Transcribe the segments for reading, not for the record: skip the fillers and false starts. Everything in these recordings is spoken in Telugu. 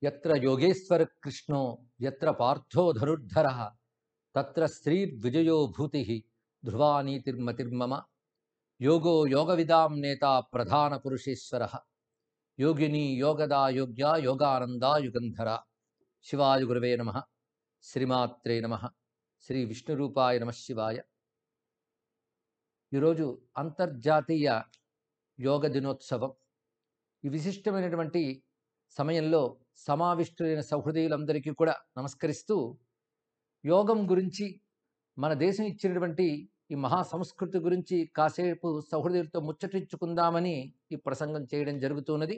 यत्र योगेश्वर कृष्णो यत्र पार्थो धनुर्धरः तत्र श्रीर्विजयो भूतिः ध्रुवा नीतिर्मतिर्मम योगो योगविदां नेता प्रधान पुरुषेश्वरः योगिनी योगदा योग्या योगानंदा युगंधरा शिवाय गुरवे नमः श्रीमात्रे नमः శ్రీ విష్ణు రూపాయ నమః శివాయ. ఈరోజు అంతర్జాతీయ యోగ దినోత్సవం. ఈ విశిష్టమైనటువంటి సమయంలో సమావిష్టులైన సహృదయులందరికీ కూడా నమస్కరిస్తూ యోగం గురించి, మన దేశం ఇచ్చినటువంటి ఈ మహా సంస్కృతి గురించి కాసేపు సహృదయులతో ముచ్చటించుకుందామని ఈ ప్రసంగం చేయడం జరుగుతున్నది.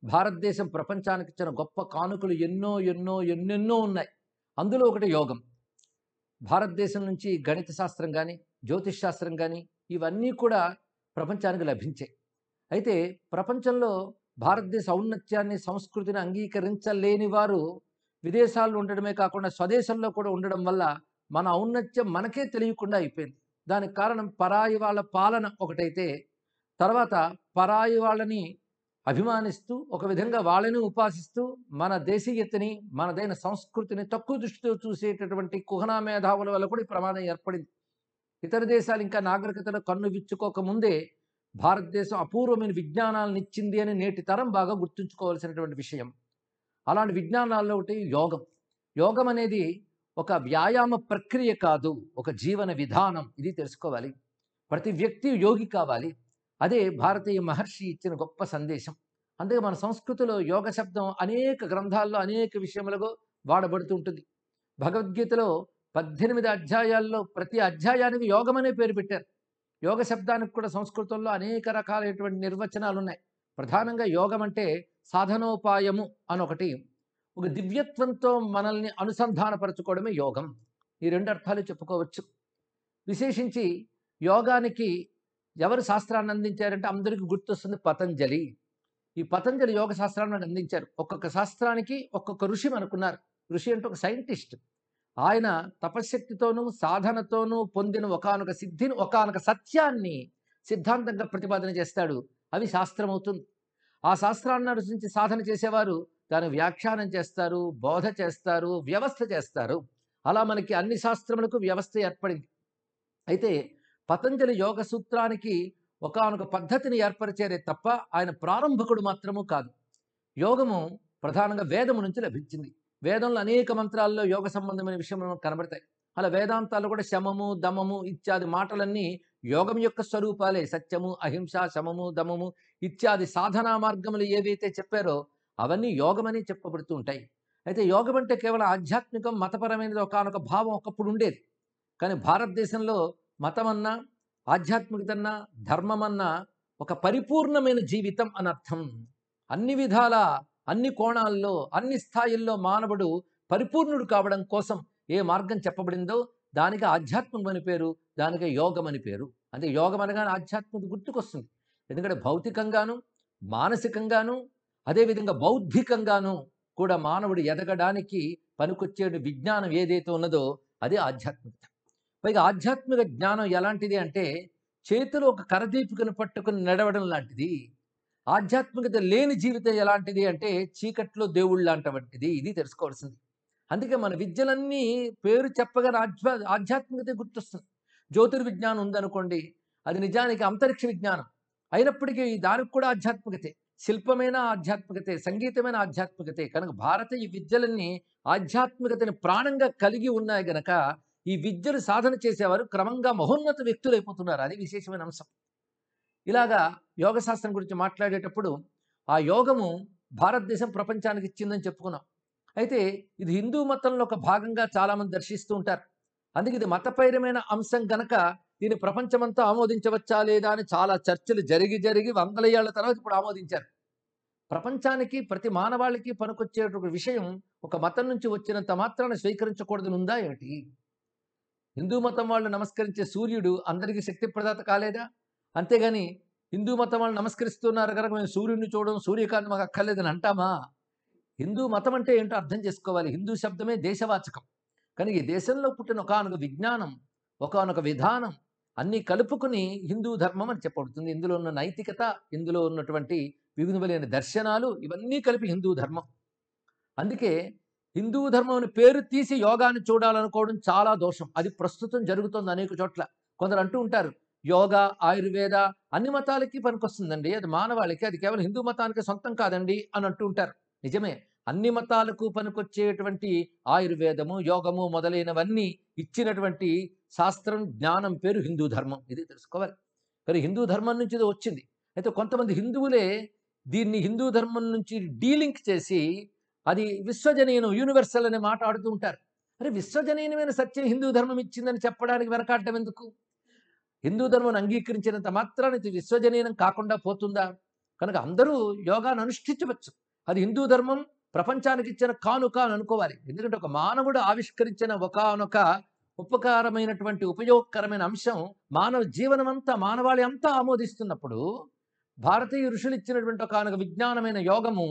భారతదేశం ప్రపంచానికి ఇచ్చిన గొప్ప కానుకలు ఎన్నో ఎన్నో ఎన్నెన్నో ఉన్నాయి. అందులో ఒకటి యోగం. భారతదేశం నుంచి గణిత శాస్త్రం కానీ, జ్యోతిష్ శాస్త్రం కానీ ఇవన్నీ కూడా ప్రపంచానికి లభించాయి. అయితే ప్రపంచంలో భారతదేశ ఔన్నత్యాన్ని, సంస్కృతిని అంగీకరించలేని వారు విదేశాల్లో ఉండడమే కాకుండా స్వదేశంలో కూడా ఉండడం వల్ల మన ఔన్నత్యం మనకే తెలియకుండా అయిపోయింది. దానికి కారణం పరాయి వాళ్ళ పాలన ఒకటైతే, తర్వాత పరాయి వాళ్ళని అభిమానిస్తూ ఒక విధంగా వాళ్ళని ఉపాసిస్తూ మన దేశీయతని, మనదైన సంస్కృతిని తక్కువ దృష్టితో చూసేటటువంటి కుహనా మేధావుల వల్ల కూడా ఈ ప్రమాదం ఏర్పడింది. ఇతర దేశాలు ఇంకా నాగరికతను కన్ను విచ్చుకోక ముందే భారతదేశం అపూర్వమైన విజ్ఞానాలను ఇచ్చింది అని నేటి తరం బాగా గుర్తుంచుకోవాల్సినటువంటి విషయం. అలాంటి విజ్ఞానాల్లో ఒకటి యోగం. యోగం అనేది ఒక వ్యాయామ ప్రక్రియ కాదు, ఒక జీవన విధానం. ఇది తెలుసుకోవాలి. ప్రతి వ్యక్తి యోగి కావాలి. అదే భారతీయ మహర్షి ఇచ్చిన గొప్ప సందేశం. అందుకే మన సంస్కృతిలో యోగ శబ్దం అనేక గ్రంథాల్లో అనేక విషయములకు వాడబడుతూ ఉంటుంది. భగవద్గీతలో 18 అధ్యాయాల్లో ప్రతి అధ్యాయానికి యోగం అనే పేరు పెట్టారు. యోగ శబ్దానికి కూడా సంస్కృతంలో అనేక రకాలైనటువంటి నిర్వచనాలు ఉన్నాయి. ప్రధానంగా యోగం అంటే సాధనోపాయము అనొకటి, ఒక దివ్యత్వంతో మనల్ని అనుసంధానపరచుకోవడమే యోగం. ఈ రెండు అర్థాలు చెప్పుకోవచ్చు. విశేషించి యోగానికి ఎవరు శాస్త్రాన్ని అందించారంటే అందరికీ గుర్తొస్తుంది పతంజలి. ఈ పతంజలి యోగ శాస్త్రాన్ని అందించారు. ఒక్కొక్క శాస్త్రానికి ఒక్కొక్క ఋషి అనుకున్నారు. ఋషి అంటే ఒక సైంటిస్ట్. ఆయన తపశ్శక్తితోనూ సాధనతోనూ పొందిన ఒకానొక సిద్ధిని, ఒకానొక సత్యాన్ని సిద్ధాంతంగా ప్రతిపాదన చేస్తాడు. అవి శాస్త్రం అవుతుంది. ఆ శాస్త్రాన్ని అనుసరించి సాధన చేసేవారు దాని వ్యాఖ్యానం చేస్తారు, బోధ చేస్తారు, వ్యవస్థ చేస్తారు. అలా మనకి అన్ని శాస్త్రములకు వ్యవస్థ ఏర్పడింది. అయితే పతంజలి యోగ సూత్రానికి ఒకానొక పద్ధతిని ఏర్పరిచారే తప్ప ఆయన ప్రారంభకుడు మాత్రము కాదు. యోగము ప్రధానంగా వేదము నుంచి లభించింది. వేదంలో అనేక మంత్రాల్లో యోగ సంబంధమైన విషయములు కనబడతాయి. అలా వేదాంతాల్లో కూడా శమము, దమము ఇత్యాది మాటలన్నీ యోగం యొక్క స్వరూపాలే. సత్యము, అహింస, శమము, దమము ఇత్యాది సాధనా మార్గములు ఏవైతే చెప్పారో అవన్నీ యోగమని చెప్పబడుతూ ఉంటాయి. అయితే యోగం అంటే కేవలం ఆధ్యాత్మికం, మతపరమైనది ఒకానొక భావం ఒకప్పుడు ఉండేది. కానీ భారతదేశంలో మతమన్నా, ఆధ్యాత్మికతన్నా, ధర్మమన్నా ఒక పరిపూర్ణమైన జీవితం అని అర్థం. అన్ని విధాల, అన్ని కోణాల్లో, అన్ని స్థాయిల్లో మానవుడు పరిపూర్ణుడు కావడం కోసం ఏ మార్గం చెప్పబడిందో దానికి ఆధ్యాత్మికం అని పేరు, దానికి యోగం అని పేరు. అంటే యోగం అనగానే ఆధ్యాత్మికత గుర్తుకొస్తుంది. ఎందుకంటే భౌతికంగాను, మానసికంగాను, అదేవిధంగా బౌద్ధికంగాను కూడా మానవుడు ఎదగడానికి పనికొచ్చే విజ్ఞానం ఏదైతే ఉన్నదో అదే ఆధ్యాత్మికత. పైగా ఆధ్యాత్మిక జ్ఞానం ఎలాంటిది అంటే చేతిలో ఒక కరదీపికను పట్టుకుని నడవడం లాంటిది. ఆధ్యాత్మికత లేని జీవితం ఎలాంటిది అంటే చీకట్లో దేవుళ్ళు లాంటిది. ఇది తెలుసుకోవాల్సింది. అందుకే మన విద్యలన్నీ పేరు చెప్పగానే ఆధ్యాత్మికత గుర్తొస్తుంది. జ్యోతిర్విజ్ఞానం ఉందనుకోండి, అది నిజానికి అంతరిక్ష విజ్ఞానం అయినప్పటికీ దానికి కూడా ఆధ్యాత్మికతే. శిల్పమైన ఆధ్యాత్మికతే, సంగీతమైన ఆధ్యాత్మికతే. కనుక భారతీయ విద్యలన్నీ ఆధ్యాత్మికతని ప్రాణంగా కలిగి ఉన్నాయి గనక ఈ విద్యను సాధన చేసేవారు క్రమంగా మహోన్నత వ్యక్తులైపోతున్నారు. అది విశేషమైన అంశం. ఇలాగా యోగశాస్త్రం గురించి మాట్లాడేటప్పుడు ఆ యోగము భారతదేశం ప్రపంచానికి ఇచ్చిందని చెప్పుకున్నాం. అయితే ఇది హిందూ మతంలో ఒక భాగంగా చాలామంది దర్శిస్తూ ఉంటారు. అందుకే ఇది మతపరమైన అంశం గనక దీన్ని ప్రపంచమంతా ఆమోదించవచ్చా లేదా అని చాలా చర్చలు జరిగి వందల ఏళ్ల తర్వాత ఇప్పుడు ఆమోదించారు. ప్రపంచానికి, ప్రతి మానవాళికి పనికొచ్చేటువంటి విషయం ఒక మతం నుంచి వచ్చినంత మాత్రాన స్వీకరించకూడదని ఉందా ఏమిటి? హిందూ మతం వాళ్ళు నమస్కరించే సూర్యుడు అందరికీ శక్తి ప్రదాత కాలేదా? అంతేగాని హిందూ మతం వాళ్ళు నమస్కరిస్తున్నారు కనుక మేము సూర్యుడిని చూడడం, సూర్యకాంతి మాకు అక్కర్లేదని అంటామా? హిందూ మతం అంటే ఏంటో అర్థం చేసుకోవాలి. హిందూ శబ్దమే దేశవాచకం. కానీ ఈ దేశంలో పుట్టిన ఒకానొక విజ్ఞానం, ఒకానొక విధానం అన్నీ కలుపుకుని హిందూ ధర్మం అని చెప్పబడుతుంది. ఇందులో ఉన్న నైతికత, ఇందులో ఉన్నటువంటి వివిధమైన దర్శనాలు ఇవన్నీ కలిపి హిందూ ధర్మం. అందుకే హిందూ ధర్మం అని పేరు తీసి యోగాన్ని చూడాలనుకోవడం చాలా దోషం. అది ప్రస్తుతం జరుగుతోంది అనేక చోట్ల. కొందరు అంటూ ఉంటారు, యోగా, ఆయుర్వేద అన్ని మతాలకి పనికొస్తుందండి. అది మానవాళికి, అది కేవలం హిందూ మతానికి సొంతం కాదండి అని అంటూ ఉంటారు. నిజమే. అన్ని మతాలకు పనికొచ్చేటువంటి ఆయుర్వేదము, యోగము మొదలైనవన్నీ ఇచ్చినటువంటి శాస్త్రం, జ్ఞానం పేరు హిందూ ధర్మం. ఇది తెలుసుకోవాలి. కానీ హిందూ ధర్మం నుంచి ఇది వచ్చింది. అయితే కొంతమంది హిందువులే దీన్ని హిందూ ధర్మం నుంచి డీలింక్ చేసి అది విశ్వజనీయం, యూనివర్సల్ అనే మాట ఆడుతూ ఉంటారు. అరే, విశ్వజనీయమైన సత్యం హిందూ ధర్మం ఇచ్చిందని చెప్పడానికి వెనకాడటం ఎందుకు? హిందూ ధర్మం అంగీకరించినంత మాత్రాన ఇది విశ్వజనీయం కాకుండా పోతుందా? కనుక అందరూ యోగాను అనుష్ఠించవచ్చు. అది హిందూ ధర్మం ప్రపంచానికి ఇచ్చిన కానుక అని అనుకోవాలి. ఎందుకంటే ఒక మానవుడు ఆవిష్కరించిన ఒకానొక ఉపకారమైనటువంటి ఉపయోగకరమైన అంశం మానవ జీవనం అంతా, మానవాళి అంతా ఆమోదిస్తున్నప్పుడు, భారతీయ ఋషులు ఇచ్చినటువంటి ఒకానొక విజ్ఞానమైన యోగము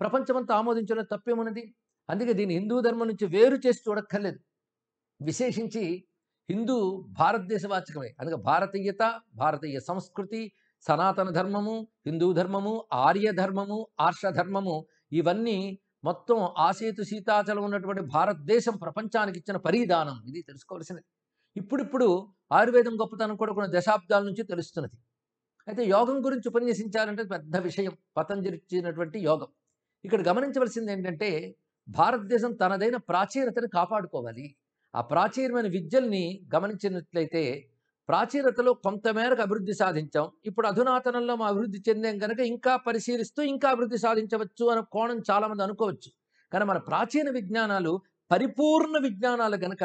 ప్రపంచమంతా ఆమోదించడం తప్పేమున్నది? అందుకే దీన్ని హిందూ ధర్మం నుంచి వేరు చేసి చూడక్కర్లేదు. విశేషించి హిందూ భారతదేశ వాచకమే. అందుకే భారతీయత, భారతీయ సంస్కృతి, సనాతన ధర్మము, హిందూ ధర్మము, ఆర్య ధర్మము, ఆర్ష ధర్మము, ఇవన్నీ మొత్తం ఆసేతు సీతాచలం ఉన్నటువంటి భారతదేశం ప్రపంచానికి ఇచ్చిన పరిధానం. ఇది తెలుసుకోవాల్సినది. ఇప్పుడిప్పుడు ఆయుర్వేదం గొప్పతనం కూడా కొన్ని దశాబ్దాల నుంచి తెలుస్తున్నది. అయితే యోగం గురించి ఉపన్యసించాలంటే పెద్ద విషయం. పతంజలి ఇచ్చినటువంటి యోగం. ఇక్కడ గమనించవలసింది ఏంటంటే, భారతదేశం తనదైన ప్రాచీనతను కాపాడుకోవాలి. ఆ ప్రాచీనమైన విద్యల్ని గమనించినట్లయితే, ప్రాచీనతలో కొంతమేరకు అభివృద్ధి సాధించాం. ఇప్పుడు అధునాతనంలో మా అభివృద్ధి చెందాం కనుక ఇంకా పరిశీలిస్తూ ఇంకా అభివృద్ధి సాధించవచ్చు అనే కోణం చాలామంది అనుకోవచ్చు. కానీ మన ప్రాచీన విజ్ఞానాలు పరిపూర్ణ విజ్ఞానాలు గనక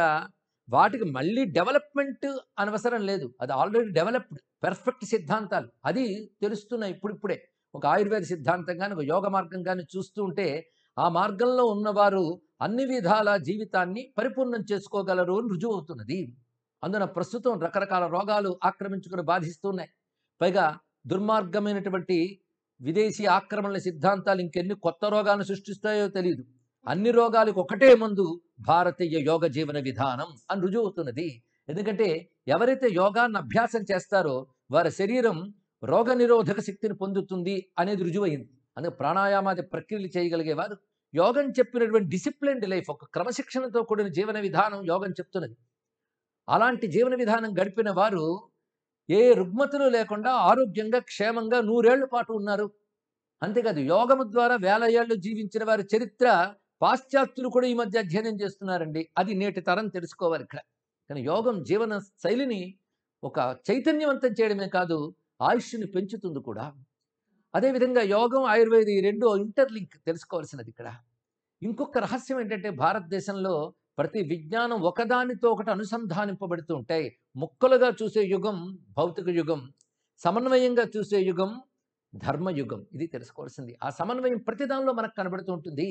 వాటికి మళ్ళీ డెవలప్మెంట్ అనవసరం లేదు. అది ఆల్రెడీ డెవలప్డ్ పెర్ఫెక్ట్ సిద్ధాంతాలు. అది తెలుస్తున్నాయి ఇప్పుడిప్పుడే. ఒక ఆయుర్వేద సిద్ధాంతం కానీ, ఒక యోగ మార్గం కానీ చూస్తూ ఉంటే, ఆ మార్గంలో ఉన్నవారు అన్ని విధాల జీవితాన్ని పరిపూర్ణం చేసుకోగలరు అని రుజువు అవుతున్నది. అందున ప్రస్తుతం రకరకాల రోగాలు ఆక్రమించుకుని బాధిస్తున్నాయి. పైగా దుర్మార్గమైనటువంటి విదేశీ ఆక్రమణల సిద్ధాంతాలు ఇంకెన్ని కొత్త రోగాలను సృష్టిస్తాయో తెలియదు. అన్ని రోగాలకు ఒకటే మందు భారతీయ యోగ జీవన విధానం అని రుజువు అవుతున్నది. ఎందుకంటే ఎవరైతే యోగాన్ని అభ్యాసం చేస్తారో వారి శరీరం రోగ నిరోధక శక్తిని పొందుతుంది అనేది రుజువైంది. అందుకే ప్రాణాయామాది ప్రక్రియలు చేయగలిగేవారు యోగం చెప్పినటువంటి డిసిప్లిన్డ్ లైఫ్, ఒక క్రమశిక్షణతో కూడిన జీవన విధానం యోగం చెప్తున్నది. అలాంటి జీవన విధానం గడిపిన వారు ఏ రుగ్మతలు లేకుండా ఆరోగ్యంగా, క్షేమంగా 100 ఏళ్ల పాటు ఉన్నారు. అంతేకాదు, యోగము ద్వారా వేల ఏళ్ళు జీవించిన వారి చరిత్ర పాశ్చాత్యులు కూడా ఈ మధ్య అధ్యయనం చేస్తున్నారండి. అది నేటి తరం తెలుసుకోవాలి ఇక్కడ. కానీ యోగం జీవన శైలిని ఒక చైతన్యవంతం చేయడమే కాదు, ఆయుష్ని పెంచుతుంది కూడా. అదేవిధంగా యోగం, ఆయుర్వేదం ఈ రెండు ఇంటర్లింక్ తెలుసుకోవాల్సినది ఇక్కడ. ఇంకొక రహస్యం ఏంటంటే, భారతదేశంలో ప్రతి విజ్ఞానం ఒకదానితో ఒకటి అనుసంధానింపబడుతూ ఉంటాయి. ముక్కలుగా చూసే యుగం భౌతిక యుగం, సమన్వయంగా చూసే యుగం ధర్మయుగం. ఇది తెలుసుకోవాల్సింది. ఆ సమన్వయం ప్రతి దానిలో మనకు కనబడుతూ ఉంటుంది.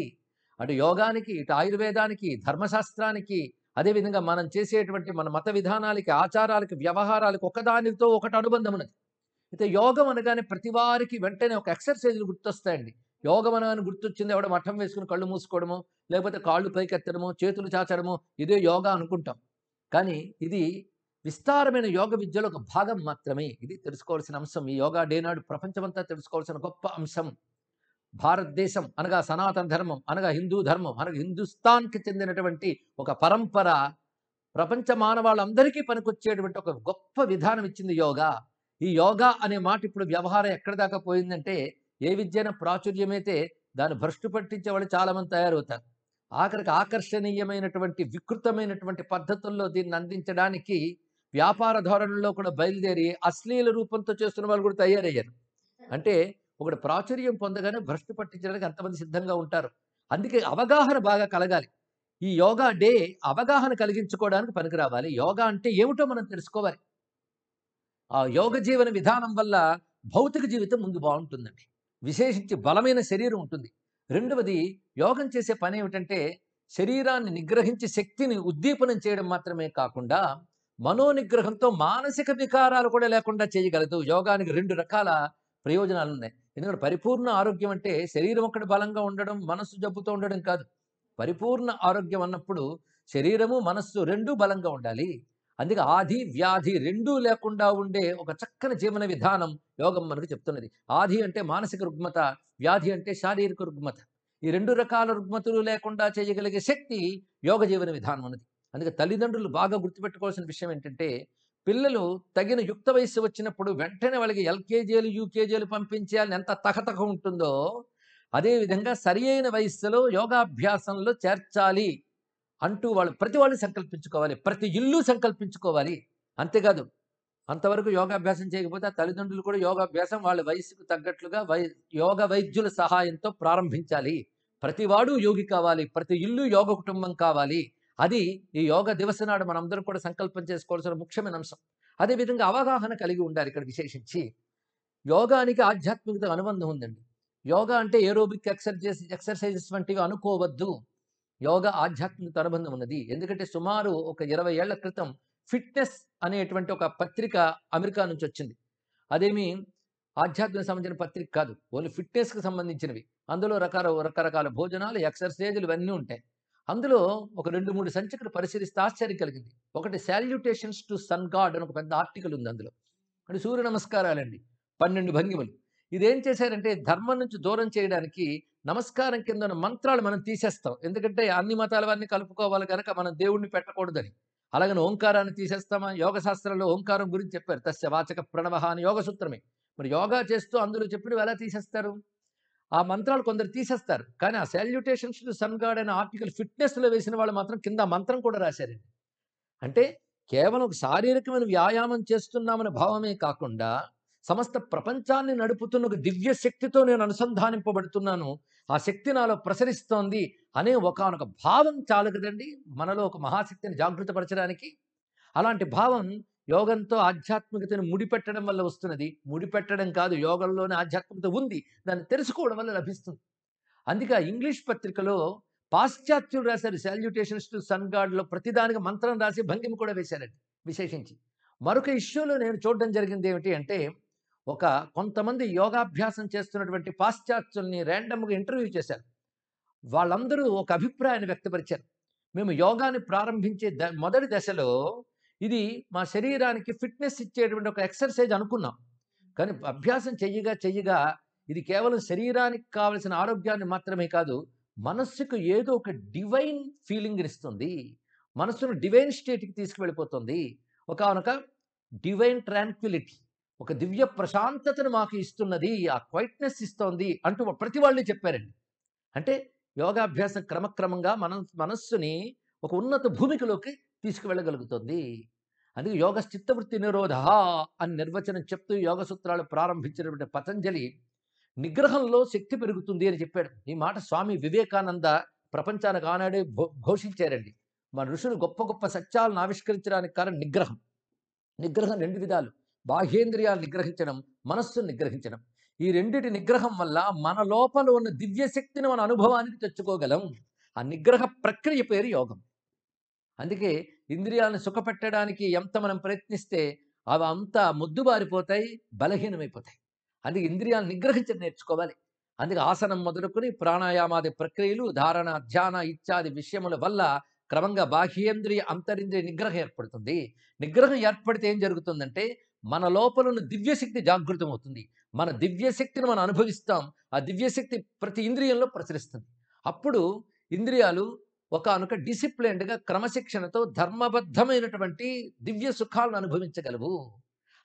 అటు యోగానికి, ఇటు ఆయుర్వేదానికి, ధర్మశాస్త్రానికి, అదేవిధంగా మనం చేసేటువంటి మన మత విధానాలకి, ఆచారాలకి, వ్యవహారాలకు ఒకదానితో ఒకటి అనుబంధం ఉన్నది. అయితే యోగం అనగానే ప్రతి వారికి వెంటనే ఒక ఎక్సర్సైజులు గుర్తొస్తాయండి. యోగం అనగానే గుర్తొచ్చింది ఎవడో మఠం వేసుకుని కళ్ళు మూసుకోవడమో, లేకపోతే కాళ్ళు పైకెత్తడమో, చేతులు చాచడమో, ఇదే యోగా అనుకుంటాం. కానీ ఇది విస్తారమైన యోగ విద్యలో ఒక భాగం మాత్రమే. ఇది తెలుసుకోవాల్సిన అంశం. ఈ యోగా డే నాడు ప్రపంచమంతా తెలుసుకోవాల్సిన గొప్ప అంశం. భారతదేశం అనగా సనాతన ధర్మం, అనగా హిందూ ధర్మం, అనగా హిందుస్థాన్కి చెందినటువంటి ఒక పరంపర, ప్రపంచ మానవాళ్ళందరికీ పనికొచ్చేటువంటి ఒక గొప్ప విధానం ఇచ్చింది యోగా. ఈ యోగా అనే మాట ఇప్పుడు వ్యవహారం ఎక్కడి దాకా పోయిందంటే, ఏ విద్యన ప్రాచుర్యమైతే దాన్ని భ్రష్టు పట్టించే వాళ్ళు చాలామంది తయారవుతారు. ఆఖరికి ఆకర్షణీయమైనటువంటి వికృతమైనటువంటి పద్ధతుల్లో దీన్ని అందించడానికి వ్యాపార ధోరణిలో కూడా బయలుదేరి అశ్లీల రూపంతో చేస్తున్న వాళ్ళు కూడా తయారయ్యారు. అంటే ఒకటి ప్రాచుర్యం పొందగానే భ్రష్టు పట్టించడానికి ఎంతమంది సిద్ధంగా ఉంటారు. అందుకే అవగాహన బాగా కలగాలి. ఈ యోగా డే అవగాహన కలిగించుకోవడానికి పనికి రావాలి. యోగా అంటే ఏమిటో మనం తెలుసుకోవాలి. ఆ యోగ జీవన విధానం వల్ల భౌతిక జీవితం ముందు బాగుంటుందండి. విశేషించి బలమైన శరీరం ఉంటుంది. రెండవది, యోగం చేసే పని ఏమిటంటే శరీరాన్ని నిగ్రహించి శక్తిని ఉద్దీపనం చేయడం మాత్రమే కాకుండా మనోనిగ్రహంతో మానసిక వికారాలు కూడా లేకుండా చేయగలదు. యోగానికి 2 రకాల ప్రయోజనాలు ఉన్నాయి. ఎందుకంటే పరిపూర్ణ ఆరోగ్యం అంటే శరీరం ఒక్కటి బలంగా ఉండడం, మనస్సు జబ్బుతో ఉండడం కాదు. పరిపూర్ణ ఆరోగ్యం అన్నప్పుడు శరీరము, మనస్సు రెండూ బలంగా ఉండాలి. అందుకే ఆది వ్యాధి రెండూ లేకుండా ఉండే ఒక చక్కని జీవన విధానం యోగం మనకు చెప్తున్నది. ఆది అంటే మానసిక రుగ్మత, వ్యాధి అంటే శారీరక రుగ్మత. ఈ 2 రకాల రుగ్మతులు లేకుండా చేయగలిగే శక్తి యోగ జీవన విధానం అన్నది. అందుకే తల్లిదండ్రులు బాగా గుర్తుపెట్టుకోవాల్సిన విషయం ఏంటంటే, పిల్లలు తగిన యుక్త వయస్సు వచ్చినప్పుడు వెంటనే వాళ్ళకి ఎల్‌కేజీలు, యూకేజీలు పంపించేయాలని ఎంత తహతహ ఉంటుందో, అదే విధంగా సరియైన వయస్సులో యోగాభ్యాసంలో చేర్చాలి అంటూ ప్రతి వాళ్ళు సంకల్పించుకోవాలి. ప్రతి ఇల్లు సంకల్పించుకోవాలి. అంతేకాదు, అంతవరకు యోగాభ్యాసం చేయకపోతే ఆ తల్లిదండ్రులు కూడా యోగాభ్యాసం వాళ్ళ వయస్సుకు తగ్గట్లుగా యోగ వైద్యుల సహాయంతో ప్రారంభించాలి. ప్రతివాడు యోగి కావాలి. ప్రతి ఇల్లు యోగ కుటుంబం కావాలి. అది ఈ యోగ దివస నాడు మనందరం కూడా సంకల్పం చేసుకోవాల్సిన ముఖ్యమైన అంశం. అదేవిధంగా అవగాహన కలిగి ఉండాలి ఇక్కడ విశేషించి. యోగానికి ఆధ్యాత్మికత అనుబంధం ఉందండి. యోగా అంటే ఏరోబిక్ ఎక్సర్సైజెస్ వంటివి అనుకోవద్దు. యోగా ఆధ్యాత్మికత అనుబంధం ఉన్నది. ఎందుకంటే సుమారు ఒక 20 ఏళ్ల క్రితం ఫిట్‌నెస్ అనేటువంటి ఒక పత్రిక అమెరికా నుంచి వచ్చింది. అదేమి ఆధ్యాత్మిక సంబంధించిన పత్రిక కాదు. ఓన్లీ ఫిట్‌నెస్‌కి సంబంధించినవి. అందులో రకరకాల భోజనాలు, ఎక్సర్‌సైజులు ఇవన్నీ ఉంటాయి. అందులో ఒక 2, 3 సంచికలు పరిశీలిస్తే ఆశ్చర్యం కలిగింది. ఒకటి సాల్యుటేషన్స్ టు సన్ గాడ్ అని ఒక పెద్ద ఆర్టికల్ ఉంది అందులో. అంటే సూర్య నమస్కారాలండి. 12 భంగిమలు. ఇదేం చేశారంటే ధర్మం నుంచి దూరం చేయడానికి నమస్కారం కింద ఉన్న మంత్రాలు మనం తీసేస్తాం. ఎందుకంటే అన్ని మతాల వారిని కలుపుకోవాలి గనక మనం దేవుడిని పెట్టకూడదని. అలాగని ఓంకారాన్ని తీసేస్తామా? యోగ శాస్త్రంలో ఓంకారం గురించి చెప్పారు. తస్య వాచక ప్రణవః అని యోగ సూత్రమే. మరి యోగా చేస్తూ అందులో చెప్పినవి ఎలా తీసేస్తారు? ఆ మంత్రాలు కొందరు తీసేస్తారు. కానీ ఆ సాల్యుటేషన్స్ టు సన్ గాడ్ అనే ఆర్టికల్ ఫిట్‌నెస్‌లో వేసిన వాళ్ళు మాత్రం కింద ఆ మంత్రం కూడా రాశారండి. అంటే కేవలం ఒక శారీరకమైన వ్యాయామం చేస్తున్నామనే భావమే కాకుండా, సమస్త ప్రపంచాన్ని నడుపుతున్న ఒక దివ్య శక్తితో నేను అనుసంధానింపబడుతున్నాను. ఆ శక్తి నాలో ప్రసరిస్తోంది అనే ఒకానొక భావం చాలు కదండీ! మనలో ఒక మహాశక్తిని జాగృతపరచడానికి. అలాంటి భావం యోగంతో ఆధ్యాత్మికతను ముడిపెట్టడం వల్ల వస్తున్నది. ముడిపెట్టడం కాదు, యోగంలోనే ఆధ్యాత్మికత ఉంది. దాన్ని తెలుసుకోవడం వల్ల లభిస్తుంది. అందుకే ఆ ఇంగ్లీష్ పత్రికలో పాశ్చాత్యులు రాశారు. సాల్యుటేషన్స్ టు సన్ గాడ్‌లో ప్రతిదానికి మంత్రం రాసి భంగిమ కూడా వేశారండి విశేషించి. మరొక ఇష్యూలో నేను చూడడం జరిగింది ఏమిటి అంటే, కొంతమంది యోగాభ్యాసం చేస్తున్నటువంటి పాశ్చాత్యుల్ని ర్యాండమ్‌గా ఇంటర్వ్యూ చేశారు. వాళ్ళందరూ ఒక అభిప్రాయాన్ని వ్యక్తపరిచారు. మేము యోగాని ప్రారంభించే మొదటి దశలో ఇది మా శరీరానికి ఫిట్‌నెస్ ఇచ్చేటువంటి ఒక ఎక్సర్‌సైజ్ అనుకున్నాం. కానీ అభ్యాసం చెయ్యగా ఇది కేవలం శరీరానికి కావలసిన ఆరోగ్యాన్ని మాత్రమే కాదు, మనస్సుకు ఏదో ఒక డివైన్ ఫీలింగ్‌నిస్తుంది. మనస్సును డివైన్ స్టేట్‌కి తీసుకువెళ్ళిపోతుంది. ఒకానొక డివైన్ ట్రాంక్విలిటీ, ఒక దివ్య ప్రశాంతతను మాకు ఇస్తున్నది. ఆ క్వైట్‌నెస్ ఇస్తోంది అంటూ ప్రతి వాళ్ళు చెప్పారండి. అంటే యోగాభ్యాసం క్రమక్రమంగా మనస్సుని ఒక ఉన్నత భూమికలోకి తీసుకువెళ్ళగలుగుతుంది. అందుకే యోగ చిత్తవృత్తి నిరోధః అని నిర్వచనం చెప్తూ యోగ సూత్రాలు ప్రారంభించినటువంటి పతంజలి నిగ్రహంలో శక్తి పెరుగుతుంది అని చెప్పాడు. ఈ మాట స్వామి వివేకానంద ప్రపంచానికి ఆనాడే ఘోషించారండి. మన ఋషులు గొప్ప గొప్ప సత్యాలను ఆవిష్కరించడానికి కారణం నిగ్రహం. నిగ్రహం 2 విధాలు. బాహ్యేంద్రియాలు నిగ్రహించడం, మనస్సును నిగ్రహించడం. ఈ రెండిటి నిగ్రహం వల్ల మన లోపల ఉన్న దివ్య శక్తిని మన అనుభవానికి తెచ్చుకోగలం. ఆ నిగ్రహ ప్రక్రియ పేరు యోగం. అందుకే ఇంద్రియాలను సుఖపెట్టడానికి ఎంత మనం ప్రయత్నిస్తే అవి అంతా మొద్దుబారిపోతాయి, బలహీనమైపోతాయి. అందుకే ఇంద్రియాలను నిగ్రహించడం నేర్చుకోవాలి. అందుకే ఆసనం మొదలుకొని ప్రాణాయామాది ప్రక్రియలు, ధారణ, ధ్యాన ఇత్యాది విషయముల వల్ల క్రమంగా బాహ్యేంద్రియ, అంతరింద్రియ నిగ్రహం ఏర్పడుతుంది. నిగ్రహం ఏర్పడితే ఏం జరుగుతుందంటే మన లోపల ఉన్న దివ్యశక్తి జాగృతమవుతుంది. మన దివ్యశక్తిని మనం అనుభవిస్తాం. ఆ దివ్యశక్తి ప్రతి ఇంద్రియంలో ప్రసరిస్తుంది. అప్పుడు ఇంద్రియాలు ఒకానొక డిసిప్లిన్డ్‌గా క్రమశిక్షణతో ధర్మబద్ధమైనటువంటి దివ్య సుఖాలను అనుభవించగలవు.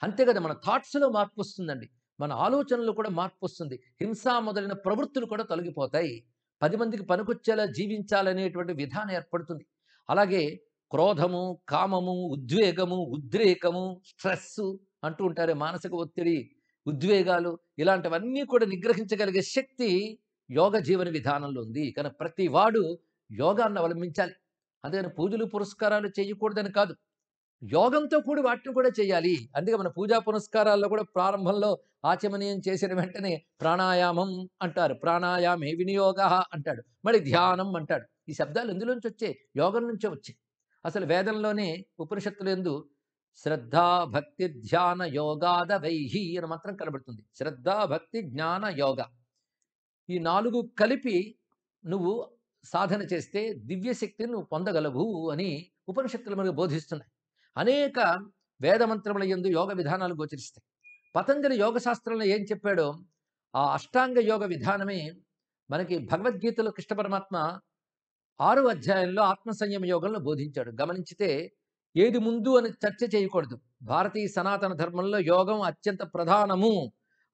అంతే కదా, మన థాట్స్‌లో మార్పొస్తుందండి. మన ఆలోచనలో కూడా మార్పొస్తుంది. హింస మొదలైన ప్రవృత్తులు కూడా తొలగిపోతాయి. 10 మందికి పనికొచ్చేలా జీవించాలనేటువంటి విధానం ఏర్పడుతుంది. అలాగే క్రోధము, కామము, ఉద్వేగము, ఉద్రేకము, స్ట్రెస్సు అంటూ ఉంటారే, మానసిక ఒత్తిడి, ఉద్వేగాలు ఇలాంటివన్నీ కూడా నిగ్రహించగలిగే శక్తి యోగ జీవన విధానంలో ఉంది. కానీ ప్రతి వాడు యోగాన్ని అవలంబించాలి. అంతేగాని పూజలు, పురస్కారాలు చేయకూడదని కాదు. యోగంతో కూడి వాటిని కూడా చేయాలి. అందుకే మన పూజా పునస్కారాల్లో కూడా ప్రారంభంలో ఆచమనీయం చేసిన వెంటనే ప్రాణాయామం అంటారు. ప్రాణాయామే వినియోగః అంటాడు. మళ్ళీ ధ్యానం అంటాడు. ఈ శబ్దాలు ఎందులోంచి వచ్చాయి? యోగం నుంచే వచ్చాయి. అసలు వేదంలోనే ఉపనిషత్తులందు శ్రద్ధ, భక్తి, ధ్యాన, యోగాదవైః అని మంత్రం కనబడుతుంది. శ్రద్ధ, భక్తి, జ్ఞాన, యోగ. ఈ 4 కలిపి నువ్వు సాధన చేస్తే దివ్యశక్తిని నువ్వు పొందగలవు అని ఉపనిషత్తులు మనకు బోధిస్తున్నాయి. అనేక వేదమంత్రముల యందు యోగ విధానాలు గోచరిస్తాయి. పతంజలి యోగ శాస్త్రంలో ఏం చెప్పాడో ఆ అష్టాంగ యోగ విధానమే మనకి భగవద్గీతలో కృష్ణ పరమాత్మ 6వ అధ్యాయంలో ఆత్మ సంయమ యోగంలో బోధించాడు. గమనించితే ఏది ముందు అని చర్చ చేయకూడదు. భారతీయ సనాతన ధర్మంలో యోగం అత్యంత ప్రధానము.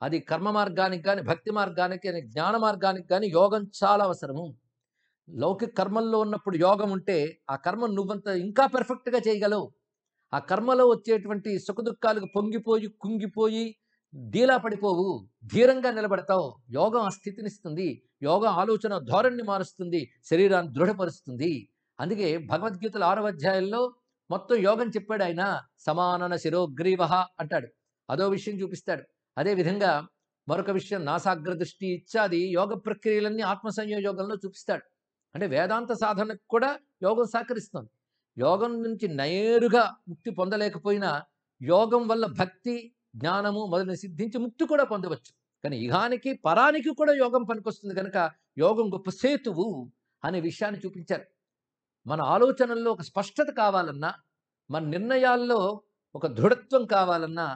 అది కర్మ మార్గానికి గాని, భక్తి మార్గానికి గాని, జ్ఞాన మార్గానికి గాని యోగం చాలా అవసరము. లౌకిక కర్మల్లో ఉన్నప్పుడు యోగం ఉంటే ఆ కర్మ నువ్వంత ఇంకా పెర్ఫెక్ట్‌గా చేయగలవు. ఆ కర్మలో వచ్చేటువంటి సుఖదుఖాలకు పొంగిపోయి, కుంగిపోయి డీలా పడిపోవు. ధీరంగా నిలబడతావు. యోగం ఆ స్థితినిస్తుంది. యోగం ఆలోచన ధోరణిని మారుస్తుంది. శరీరాన్ని దృఢపరుస్తుంది. అందుకే భగవద్గీతలో 6వ అధ్యాయంలో మొత్తం యోగం చెప్పాడాయన. సమానన శిరోగ్రీవః అంటాడు. అదో విషయం చూపిస్తాడు. అదే విధంగా మరొక విషయం నాసాగ్ర దృష్టి ఇత్యాది యోగ ప్రక్రియలన్నీ ఆత్మ సంయోగంలో చూపిస్తాడు. అంటే వేదాంత సాధనకు కూడా యోగం సహకరిస్తుంది. యోగం నుంచి నేరుగా ముక్తి పొందలేకపోయినా యోగం వల్ల భక్తి, జ్ఞానము మొదలైనవి సిద్ధించి ముక్తి కూడా పొందవచ్చు. కానీ ఇహానికి, పరానికి కూడా యోగం పనికొస్తుంది గనక యోగం గొప్ప సేతువు అనే విషయాన్ని చూపించారు. మన ఆలోచనల్లో ఒక స్పష్టత కావాలన్నా, మన నిర్ణయాల్లో ఒక దృఢత్వం కావాలన్నా,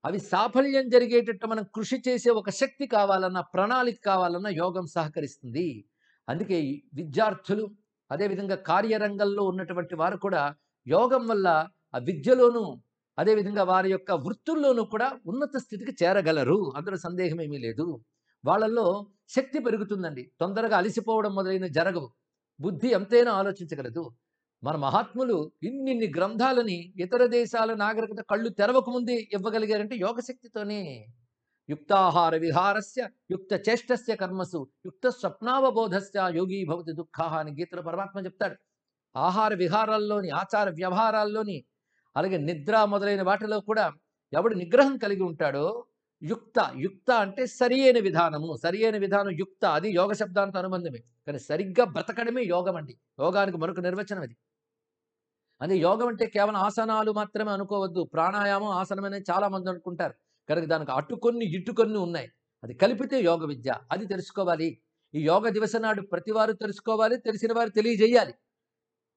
అవి సాఫల్యం జరిగేటట్టు మనం కృషి చేసే ఒక శక్తి కావాలన్నా, ప్రణాళిక కావాలన్నా యోగం సహకరిస్తుంది. అందుకే ఈ విద్యార్థులు, అదేవిధంగా కార్యరంగంలో ఉన్నటువంటి వారు కూడా యోగం వల్ల ఆ విద్యలోనూ, అదేవిధంగా వారి యొక్క వృత్తుల్లోనూ కూడా ఉన్నత స్థితికి చేరగలరు. అందులో సందేహం ఏమీ లేదు. వాళ్ళల్లో శక్తి పెరుగుతుందండి. తొందరగా అలసిపోవడం మొదలైనవి జరగవు. బుద్ధి ఎంతైనా ఆలోచించగలదు. మన మహాత్ములు ఇన్నిన్ని గ్రంథాలని ఇతర దేశాల నాగరికత కళ్ళు తెరవకముందే ఇవ్వగలిగారంటే యోగశక్తితోనే. యుక్తాహార విహారస్య యుక్త చేష్టస్య కర్మసు యుక్త స్వప్నావబోధస్య యోగీ భవతి దుఃఖాహ అని గీతలో పరమాత్మ చెప్తాడు. ఆహార విహారాల్లోని, ఆచార వ్యవహారాల్లోని, అలాగే నిద్ర మొదలైన వాటిలో కూడా ఎవడు నిగ్రహం కలిగి ఉంటాడో యుక్త, యుక్త అంటే సరి అయిన విధానము, సరి అయిన విధానం యుక్త, అది యోగ శబ్దాంతో అనుబంధమే. కానీ సరిగ్గా బ్రతకడమే యోగం అండి. యోగానికి మరొక నిర్వచనం అది. అదే యోగం అంటే కేవలం ఆసనాలు మాత్రమే అనుకోవద్దు. ప్రాణాయామం, ఆసనం అనేది చాలా మంది అనుకుంటారు. కనుక దానికి అటు కొన్ని, ఇటు కొన్ని ఉన్నాయి. అది కలిపితే యోగ విద్య. అది తెలుసుకోవాలి. ఈ యోగ దివస నాడు ప్రతివారు తెలుసుకోవాలి. తెలిసిన వారు తెలియజేయాలి.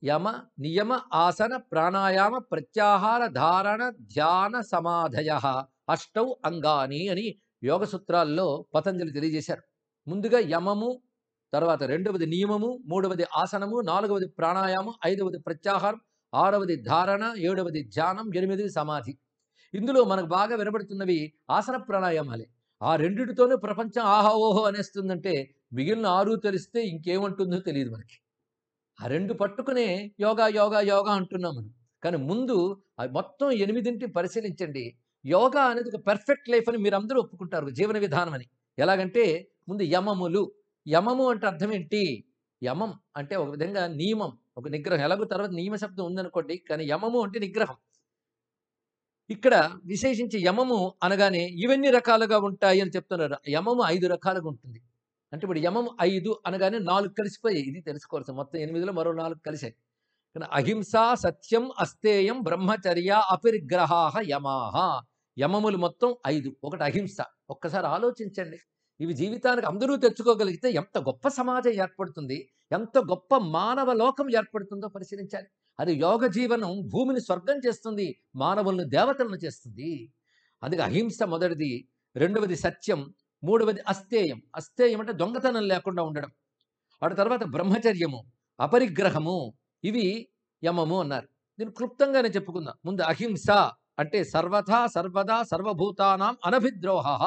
యమ, నియమ, ఆసన, ప్రాణాయామ, ప్రత్యాహార, ధారణ, ధ్యాన, సమాధయః అష్టౌ అంగాని అని యోగ సూత్రాల్లో పతంజలి తెలియజేశారు. ముందుగా యమము, తర్వాత రెండవది నియమము, మూడవది ఆసనము, నాలుగవది ప్రాణాయామం, ఐదవది ప్రత్యాహారం, ఆరవది ధారణ, ఏడవది ధ్యానం, ఎనిమిదవది సమాధి. ఇందులో మనకు బాగా వినబడుతున్నవి ఆసన ప్రాణాయామాలే. ఆ రెండిటితోనే ప్రపంచం ఆహా ఓహో అనేస్తుందంటే మిగిలిన 6 తెలిస్తే ఇంకేమంటుందో తెలియదు మనకి. ఆ 2 పట్టుకునే యోగా, యోగా, యోగా అంటున్నాం మనం. కానీ ముందు మొత్తం 8ంటిని పరిశీలించండి. యోగా అనేది ఒక పర్ఫెక్ట్ లైఫ్ అని మీరందరూ ఒప్పుకుంటారు. ఒక జీవన విధానం అని. ఎలాగంటే ముందు యమములు. యమము అంటే అర్థం ఏంటి? యమం అంటే ఒక విధంగా నియమం, ఒక నిగ్రహం. ఎలాగో తర్వాత నియమ శబ్దం ఉందనుకోండి. కానీ యమము అంటే నిగ్రహం. ఇక్కడ విశేషించి యమము అనగానే ఇవన్నీ రకాలుగా ఉంటాయి అని చెప్తున్నారు. యమము 5 రకాలుగా ఉంటుంది. అంటే ఇప్పుడు యమము 5 అనగానే 4 కలిసిపోయాయి. ఇది తెలుసుకోవాల్సింది. మొత్తం 8లో మరో 4 కలిసాయి. కానీ అహింస, సత్యం, అస్తేయం, బ్రహ్మచర్య, అపరిగ్రహాః యమాః. యమములు మొత్తం 5. ఒకటి అహింస. ఒక్కసారి ఆలోచించండి. ఇవి జీవితానికి అందరూ తెచ్చుకోగలిగితే ఎంత గొప్ప సమాజం ఏర్పడుతుంది. ఎంత గొప్ప మానవ లోకం ఏర్పడుతుందో పరిశీలించాలి. అది యోగ జీవనం భూమిని స్వర్గం చేస్తుంది. మానవులను దేవతలను చేస్తుంది. అందుకే అహింస మొదటిది. రెండవది సత్యం. మూడవది అస్తేయం. అస్తేయం అంటే దొంగతనం లేకుండా ఉండడం. వాటి తర్వాత బ్రహ్మచర్యము, అపరిగ్రహము, ఇవి యమము అన్నారు. దీన్ని క్లుప్తంగానే చెప్పుకుందాం. ముందు అహింస అంటే సర్వథా సర్వదా సర్వభూతానాం అనభిద్రోహః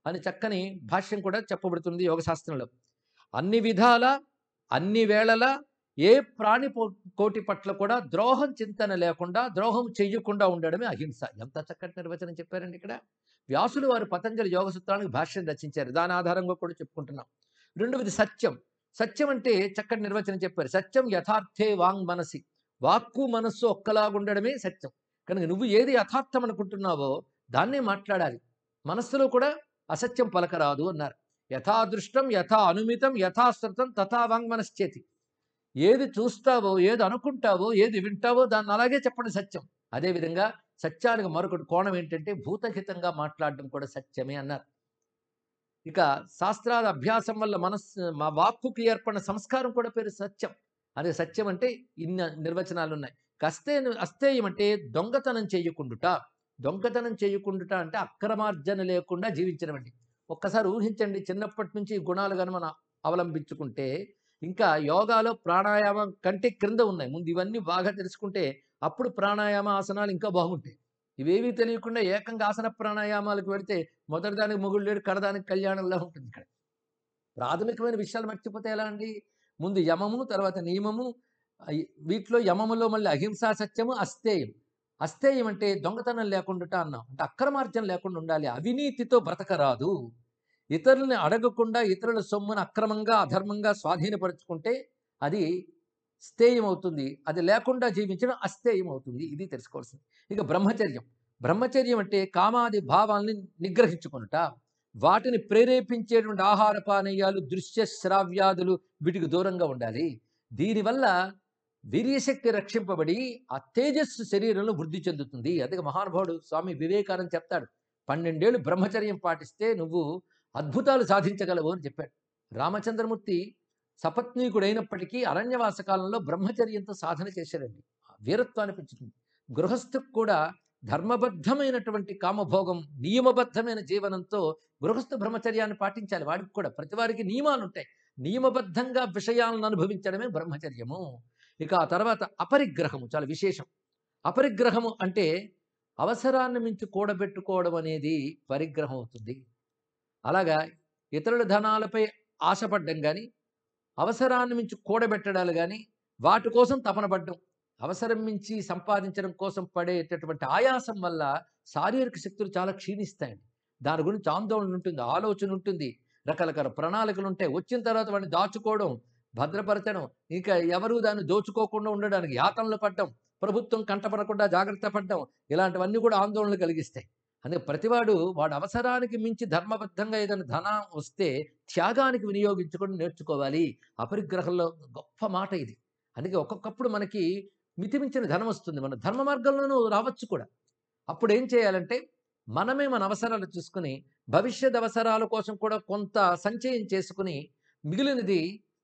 అని చక్కని భాష్యం కూడా చెప్పబడుతుంది యోగశాస్త్రంలో. అన్ని విధాల, అన్ని వేళల ఏ ప్రాణి కోటి పట్ల కూడా ద్రోహం చింతన లేకుండా, ద్రోహం చెయ్యకుండా ఉండడమే అహింస. ఎంత చక్కటి నిర్వచనం చెప్పారండి ఇక్కడ. వ్యాసులు వారు పతంజలి యోగ సూత్రానికి భాష్యం రచించారు. దాని ఆధారంగా కూడా చెప్పుకుంటున్నాం. రెండవది సత్యం. సత్యం అంటే చక్కటి నిర్వచనం చెప్పారు. సత్యం యథార్థే వాంగ్ మనసి. వాక్కు మనస్సు ఒక్కలాగుండడమే సత్యం. కనుక నువ్వు ఏది యథార్థం అనుకుంటున్నావో దాన్నే మాట్లాడాలి. మనస్సులో కూడా అసత్యం పలకరాదు అన్నారు. యథాదృష్టం, యథా అనుమితం, యథాశ్రుతం తథా వాంగ్ మనశ్చేతి. ఏది చూస్తావో, ఏది అనుకుంటావో, ఏది వింటావో దాన్ని అలాగే చెప్పండి సత్యం. అదేవిధంగా సత్యానికి మరొకటి కోణం ఏంటంటే భూతహితంగా మాట్లాడడం కూడా సత్యమే అన్నారు. ఇక శాస్త్రాల అభ్యాసం వల్ల మా వాక్కుకి ఏర్పడిన సంస్కారం కూడా పేరు సత్యం. అదే సత్యం అంటే ఇన్ని నిర్వచనాలు ఉన్నాయి. అస్తేయం అంటే దొంగతనం చేయకుండుట. దొంగతనం చేయకుండుట అంటే అక్రమార్జన లేకుండా జీవించడం అండి. ఒక్కసారి ఊహించండి, చిన్నప్పటి నుంచి ఈ గుణాలు కానీ మన అవలంబించుకుంటే, ఇంకా యోగాలో ప్రాణాయామం కంటే క్రింద ఉన్నాయి. ముందు ఇవన్నీ బాగా తెలుసుకుంటే అప్పుడు ప్రాణాయామ ఆసనాలు ఇంకా బాగుంటాయి. ఇవేవీ తెలియకుండా ఏకంగా ఆసన ప్రాణాయామాలకు వెడితే మొదటి దానికి మొగుడు లేడు, కడదానికి కళ్యాణంలా ఉంటుంది ఇక్కడ. ప్రాథమికమైన విషయాలు మర్చిపోతే ఎలా అండి? ముందు యమము, తర్వాత నియమము. వీటిలో యమములో మళ్ళీ అహింసా సత్యము, అస్తేయం. అస్తేయం అంటే దొంగతనం లేకుండుట అన్నాం. అంటే అక్రమార్జన లేకుండా ఉండాలి. అవినీతితో బ్రతకరాదు. ఇతరులని అడగకుండా ఇతరుల సొమ్మును అక్రమంగా, అధర్మంగా స్వాధీనపరుచుకుంటే అది స్థేయం అవుతుంది. అది లేకుండా జీవించడం అస్థేయం అవుతుంది. ఇది తెలుసుకోవాల్సింది. ఇక బ్రహ్మచర్యం. బ్రహ్మచర్యం అంటే కామాది భావాల్ని నిగ్రహించుకొనుట. వాటిని ప్రేరేపించేటువంటి ఆహార పానీయాలు, దృశ్య శ్రావ్యాదులు వీటికి దూరంగా ఉండాలి. దీనివల్ల వీర్యశక్తి రక్షింపబడి ఆ తేజస్సు శరీరంలో వృద్ధి చెందుతుంది. అదే మహానుభావుడు స్వామి వివేకానంద చెప్తాడు. 12 ఏళ్ళు బ్రహ్మచర్యం పాటిస్తే నువ్వు అద్భుతాలు సాధించగలవు అని చెప్పాడు. రామచంద్రమూర్తి సపత్నీకుడైనప్పటికీ అరణ్యవాస కాలంలో బ్రహ్మచర్యంతో సాధన చేశాడండి. వీరత్వాన్ని పెంచుతుంది. గృహస్థుకు కూడా ధర్మబద్ధమైనటువంటి కామభోగం, నియమబద్ధమైన జీవనంతో గృహస్థ బ్రహ్మచర్యాన్ని పాటించాలి. వాడికి కూడా ప్రతి వారికి నియమాలు ఉంటాయి. నియమబద్ధంగా విషయాలను అనుభవించడమే బ్రహ్మచర్యము. ఇక ఆ తర్వాత అపరిగ్రహము చాలా విశేషం. అపరిగ్రహము అంటే అవసరాన్ని మించి కూడబెట్టుకోవడం అనేది పరిగ్రహం అవుతుంది. అలాగా ఇతరుల ధనాలపై ఆశపడ్డం కానీ, అవసరాన్ని మించి కూడబెట్టడాలు కానీ, వాటి కోసం తపన పడ్డం, అవసరం మించి సంపాదించడం కోసం పడేటటువంటి ఆయాసం వల్ల శారీరక శక్తులు చాలా క్షీణిస్తాయండి. దాని గురించి ఆందోళన ఉంటుంది, ఆలోచన ఉంటుంది, రకరకాల ప్రణాళికలు ఉంటాయి. వచ్చిన తర్వాత వాడిని దాచుకోవడం, భద్రపరచడం, ఇంకా ఎవరు దాన్ని దోచుకోకుండా ఉండడానికి యాతనలు పడ్డం, ప్రభుత్వం కంటపడకుండా జాగ్రత్త పడ్డం, ఇలాంటివన్నీ కూడా ఆందోళనలు కలిగిస్తాయి. అందుకే ప్రతివాడు వాడు అవసరానికి మించి ధర్మబద్ధంగా ఏదైనా ధనం వస్తే త్యాగానికి వినియోగించుకొని నేర్చుకోవాలి. అపరిగ్రహంలో గొప్ప మాట ఇది. అందుకే ఒక్కొక్కప్పుడు మనకి మితిమించిన ధనం వస్తుంది. మన ధర్మ మార్గంలోనూ రావచ్చు కూడా. అప్పుడు ఏం చేయాలంటే మనమే మన అవసరాలు చూసుకుని, భవిష్యత్ అవసరాల కోసం కూడా కొంత సంచయం చేసుకుని, మిగిలినది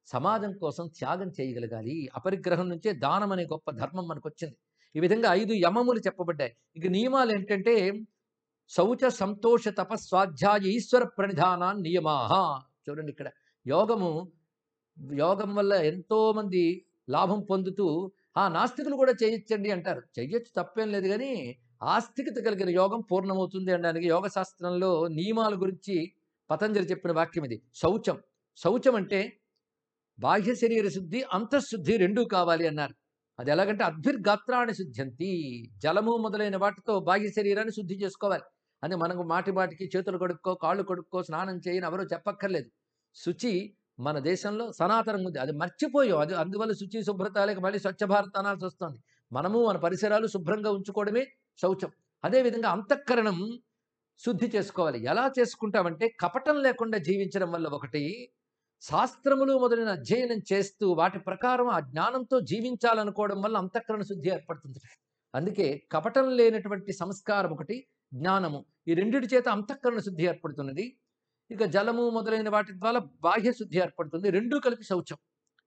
సమాజం కోసం త్యాగం చేయగలగాలి. అపరిగ్రహం నుంచే దానం అనే గొప్ప ధర్మం మనకొచ్చింది. ఈ విధంగా 5 యమములు చెప్పబడ్డాయి. ఇక నియమాలు ఏంటంటే శౌచ సంతోష తపస్వాధ్యాయ ఈశ్వర ప్రణిధానాన్ నియమాహ. చూడండి ఇక్కడ యోగము, యోగం వల్ల ఎంతో మంది లాభం పొందుతూ నాస్తికులు కూడా చేయొచ్చండి అంటారు. చెయ్యొచ్చు, తప్పేం లేదు. కానీ ఆస్తికత కలిగిన యోగం పూర్ణమవుతుంది అనడానికి యోగ శాస్త్రంలో నియమాల గురించి పతంజలి చెప్పిన వాక్యం ఇది. శౌచం. శౌచం అంటే బాహ్య శరీర శుద్ధి, అంతఃశుద్ధి రెండూ కావాలి అన్నారు. అది ఎలాగంటే అద్భిర్గాత్రాన్ని శుద్ధ్యంతి. జలము మొదలైన వాటితో బాహ్య శరీరాన్ని శుద్ధి చేసుకోవాలి. అని మనకు మాటి మాటికి చేతులు కడుక్కో, కాళ్ళు కడుక్కో, స్నానం చేయని ఎవరో చెప్పక్కర్లేదు. శుచి మన దేశంలో సనాతనం ఉంది. అది మర్చిపోయాం. అది అందువల్ల శుచి శుభ్రత లేక మళ్ళీ స్వచ్ఛ భారత్ అనాల్సి వస్తుంది. మనము మన పరిసరాలు శుభ్రంగా ఉంచుకోవడమే శౌచం. అదేవిధంగా అంతఃకరణం శుద్ధి చేసుకోవాలి. ఎలా చేసుకుంటామంటే కపటం లేకుండా జీవించడం వల్ల ఒకటి, శాస్త్రములు మొదలైన అధ్యయనం చేస్తూ వాటి ప్రకారం ఆ జ్ఞానంతో జీవించాలనుకోవడం వల్ల అంతఃకరణ శుద్ధి ఏర్పడుతుంది. అందుకే కపటం లేనటువంటి సంస్కారం ఒకటి, జ్ఞానము, ఈ రెండిటి చేత అంతఃకరణ శుద్ధి ఏర్పడుతున్నది. ఇక జలము మొదలైన వాటి ద్వారా బాహ్య శుద్ధి ఏర్పడుతుంది. రెండూ కలిపి శౌచం.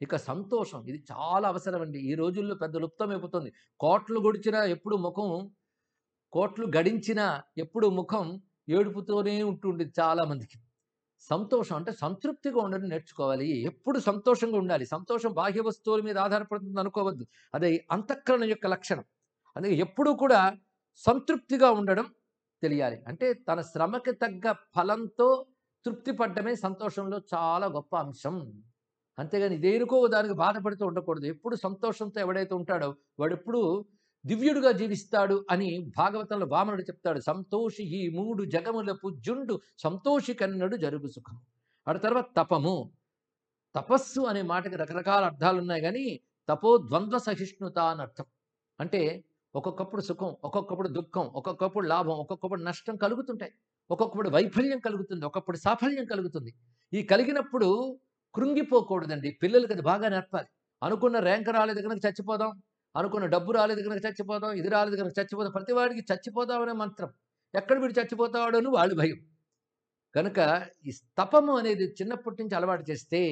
ఇక సంతోషం, ఇది చాలా అవసరం అండి. ఈ రోజుల్లో పెద్ద లుప్తమైపోతుంది. కోట్లు గొడిచినా ఎప్పుడు ముఖం, కోట్లు గడించినా ఎప్పుడు ముఖం ఏడుపుతోనే ఉంటుండేది చాలా మందికి. సంతోషం అంటే సంతృప్తిగా ఉండడం నేర్చుకోవాలి. ఎప్పుడు సంతోషంగా ఉండాలి. సంతోషం బాహ్య వస్తువుల మీద ఆధారపడుతుంది అనుకోవద్దు. అది అంతఃకరణ యొక్క లక్షణం. అందుకే ఎప్పుడూ కూడా సంతృప్తిగా ఉండడం తెలియాలి. అంటే తన శ్రమకి తగ్గ ఫలంతో తృప్తి పడ్డమే సంతోషంలో చాలా గొప్ప అంశం. అంతేగాని దేనికో దానికి బాధపడుతూ ఉండకూడదు. ఎప్పుడు సంతోషంతో ఎవడైతే ఉంటాడో వాడెప్పుడు దివ్యుడుగా జీవిస్తాడు అని భాగవతంలో వామనుడు చెప్తాడు. సంతోషి ఈ 3 జగముల పూజ్యుండు సంతోషి కన్నడు జరుగు సుఖం. ఆ తర్వాత తపము. తపస్సు అనే మాటకి రకరకాల అర్థాలు ఉన్నాయి కానీ తపో ద్వంద్వ సహిష్ణుత అని అర్థం. అంటే ఒక్కొక్కప్పుడు సుఖం, ఒక్కొక్కప్పుడు దుఃఖం, ఒక్కొక్కప్పుడు లాభం, ఒక్కొక్కప్పుడు నష్టం కలుగుతుంటాయి. ఒక్కొక్కప్పుడు వైఫల్యం కలుగుతుంది, ఒక్కొక్కప్పుడు సాఫల్యం కలుగుతుంది. ఈ కలిగినప్పుడు కృంగిపోకూడదండి. పిల్లలకి అది బాగా నేర్పాలి. అనుకున్న ర్యాంక్ రాలేదు కనుక చచ్చిపోదాం, అనుకున్న డబ్బు రాలేదు కనుక చచ్చిపోదాం, ఇది రాలేదు కనుక చచ్చిపోదాం. ప్రతివాడికి చచ్చిపోదామనే మంత్రం. ఎక్కడ వీడు చచ్చిపోతాడో అని వాళ్ళు భయం. కనుక ఈ తపము అనేది చిన్నప్పటి నుంచి అలవాటు చేస్తే,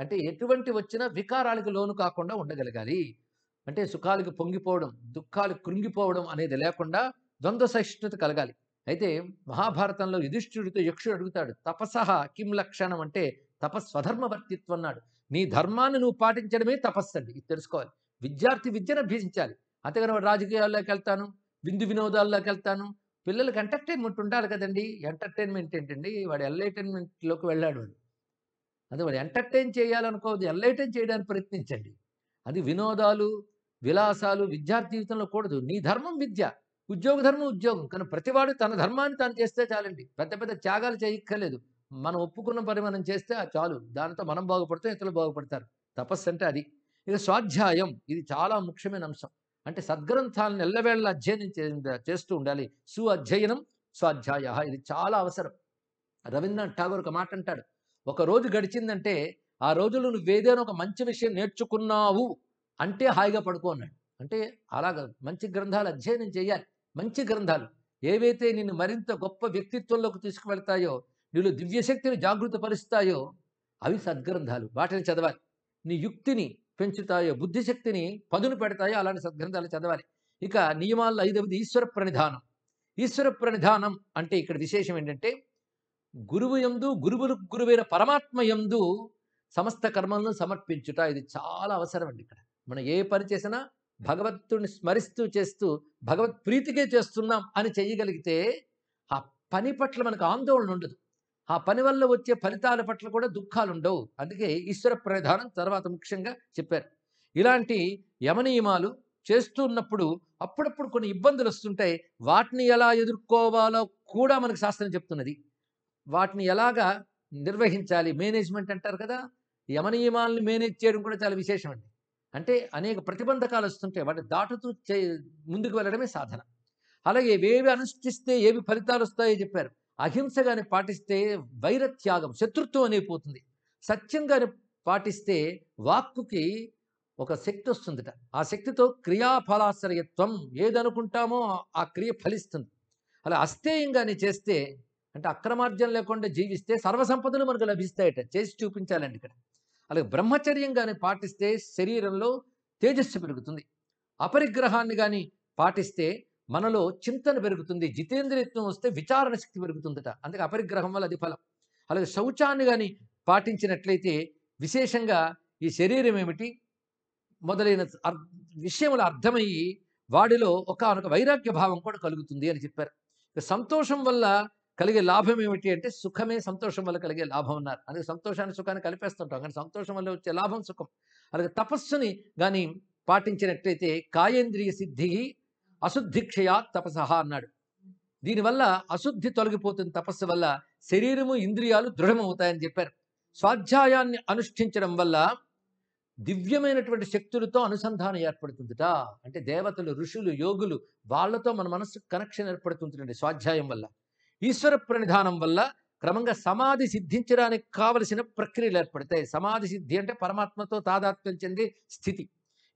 అంటే ఎటువంటి వచ్చినా వికారాలకు లోను కాకుండా ఉండగలగాలి. అంటే సుఖాలకు పొంగిపోవడం, దుఃఖాలకు కృంగిపోవడం అనేది లేకుండా ద్వంద్వ సహిష్ణుత కలగాలి. అయితే మహాభారతంలో యుధిష్ఠిరుడితో యక్షుడు అడుగుతాడు, తపసహ కిం లక్షణం అంటే తపస్వధర్మవర్తిత్వం అన్నాడు. నీ ధర్మాన్ని నువ్వు పాటించడమే తపస్సు అండి. ఇది తెలుసుకోవాలి. విద్యార్థి విద్యను అభ్యసించాలి. అంతేగాని వాడు రాజకీయాల్లోకి వెళ్తాను, విందు వినోదాల్లోకి వెళ్తాను. పిల్లలకి ఎంటర్టైన్మెంట్ ఉండాలి కదండి. ఎంటర్టైన్మెంట్ ఏంటండి, వాడు ఎన్లైటైన్మెంట్లోకి వెళ్ళాడు వాడు. అదే వాడు ఎంటర్టైన్ చేయాలనుకోవద్దు, ఎన్లైటైన్ చేయడానికి ప్రయత్నించండి. అది వినోదాలు, విలాసాలు విద్యార్థి జీవితంలో కూడదు. నీ ధర్మం విద్య, ఉద్యోగ ధర్మం ఉద్యోగం. కానీ ప్రతివాడు తన ధర్మాన్ని తాను చేస్తే చాలండి. పెద్ద పెద్ద త్యాగాలు చేయక్కర్లేదు. మనం ఒప్పుకున్న పని మనం చేస్తే అది చాలు. దాంతో మనం బాగుపడతాం, ఇతరులు బాగుపడతారు. తపస్సు అంటే అది. ఇక స్వాధ్యాయం, ఇది చాలా ముఖ్యమైన అంశం. అంటే సద్గ్రంథాలను ఎల్లవేళ అధ్యయనం చేస్తూ ఉండాలి. అధ్యయనం స్వాధ్యాయ, ఇది చాలా అవసరం. రవీంద్రనాథ్ ఠాగూర్ ఒక మాట అంటాడు, ఒక రోజు గడిచిందంటే ఆ రోజులో నువ్వు ఏదైనా ఒక మంచి విషయం నేర్చుకున్నావు అంటే హాయిగా పడుకో అన్నాడు. అంటే అలాగ మంచి గ్రంథాలు అధ్యయనం చేయాలి. మంచి గ్రంథాలు ఏవైతే నిన్ను మరింత గొప్ప వ్యక్తిత్వంలోకి తీసుకువెళ్తాయో, నీలో దివ్యశక్తిని జాగృతపరుస్తాయో అవి సద్గ్రంథాలు. వాటిని చదవాలి. నీ యుక్తిని పెంచుతాయో, బుద్ధిశక్తిని పదును పెడతాయో అలాంటి సద్గ్రంథాలు చదవాలి. ఇక నియమాల్లో 5వది ఈశ్వర ప్రణిధానం. ఈశ్వర ప్రణిధానం అంటే ఇక్కడ విశేషం ఏంటంటే, గురువు యందు, గురువులకు గురువైన పరమాత్మ యందు సమస్త కర్మలను సమర్పించుట. ఇది చాలా అవసరం అండి. ఇక్కడ మనం ఏ పని చేసినా భగవంతుడిని స్మరిస్తూ చేస్తూ భగవత్ ప్రీతికే చేస్తున్నాం అని చేయగలిగితే ఆ పని పట్ల మనకు ఆందోళన ఉండదు. ఆ పని వల్ల వచ్చే ఫలితాల పట్ల కూడా దుఃఖాలు ఉండవు. అందుకే ఈశ్వర ప్రధానం తర్వాత ముఖ్యంగా చెప్పారు. ఇలాంటి యమనియమాలు చేస్తున్నప్పుడు అప్పుడప్పుడు కొన్ని ఇబ్బందులు వస్తుంటాయి. వాటిని ఎలా ఎదుర్కోవాలో కూడా మనకు శాస్త్రం చెప్తున్నది. వాటిని ఎలాగా నిర్వహించాలి, మేనేజ్మెంట్ అంటారు కదా. యమనియమాలను మేనేజ్ చేయడం కూడా చాలా విశేషం అండి. అంటే అనేక ప్రతిబంధకాలు వస్తుంటాయి, వాటిని దాటుతూ ముందుకు వెళ్ళడమే సాధన. అలాగే ఏవేవి అనుష్ఠిస్తే ఏవి ఫలితాలు వస్తాయో చెప్పారు. అహింసగాని పాటిస్తే వైరత్యాగం, శత్రుత్వం అనేపోతుంది. సత్యంగాని పాటిస్తే వాక్కుకి ఒక శక్తి వస్తుందిట. ఆ శక్తితో క్రియాఫలాశ్రయత్వం, ఏదనుకుంటామో ఆ క్రియ ఫలిస్తుంది. అలా అస్థేయంగాని చేస్తే, అంటే అక్రమార్జన లేకుండా జీవిస్తే సర్వసంపదలు మనకు లభిస్తాయట. చేసి చూపించాలండి ఇక్కడ. అలాగే బ్రహ్మచర్యం కానీ పాటిస్తే శరీరంలో తేజస్సు పెరుగుతుంది. అపరిగ్రహాన్ని కానీ పాటిస్తే మనలో చింతన పెరుగుతుంది. జితేంద్రియత్వం వస్తే విచారణ శక్తి పెరుగుతుందట. అందుకే అపరిగ్రహం వల్ల అది ఫలం. అలాగే శౌచాన్ని కానీ పాటించినట్లయితే విశేషంగా ఈ శరీరం ఏమిటి మొదలైన విషయములు అర్థమయ్యి వాడిలో ఒకానొక వైరాగ్య భావం కూడా కలుగుతుంది అని చెప్పారు. సంతోషం వల్ల కలిగే లాభం ఏమిటి అంటే, సుఖమే సంతోషం వల్ల కలిగే లాభం అన్నారు. అందుకే సంతోషాన్ని సుఖాన్ని కలిపేస్తుంటాం, కానీ సంతోషం వల్ల వచ్చే లాభం సుఖం. అలాగే తపస్సుని కానీ పాటించినట్లయితే కాయేంద్రియ సిద్ధి అశుద్ధిక్షయా తపసహ అన్నాడు. దీనివల్ల అశుద్ధి తొలగిపోతుంది. తపస్సు వల్ల శరీరము ఇంద్రియాలు దృఢమవుతాయని చెప్పారు. స్వాధ్యాయాన్ని అనుష్ఠించడం వల్ల దివ్యమైనటువంటి శక్తులతో అనుసంధానం ఏర్పడుతుందిట. అంటే దేవతలు, ఋషులు, యోగులు, వాళ్ళతో మన మనస్సు కనెక్షన్ ఏర్పడుతుందండి స్వాధ్యాయం వల్ల. ఈశ్వర ప్రణిధానం వల్ల క్రమంగా సమాధి సిద్ధించడానికి కావలసిన ప్రక్రియలు ఏర్పడతాయి. సమాధి సిద్ధి అంటే పరమాత్మతో తాదాత్మ్యం చెందే స్థితి.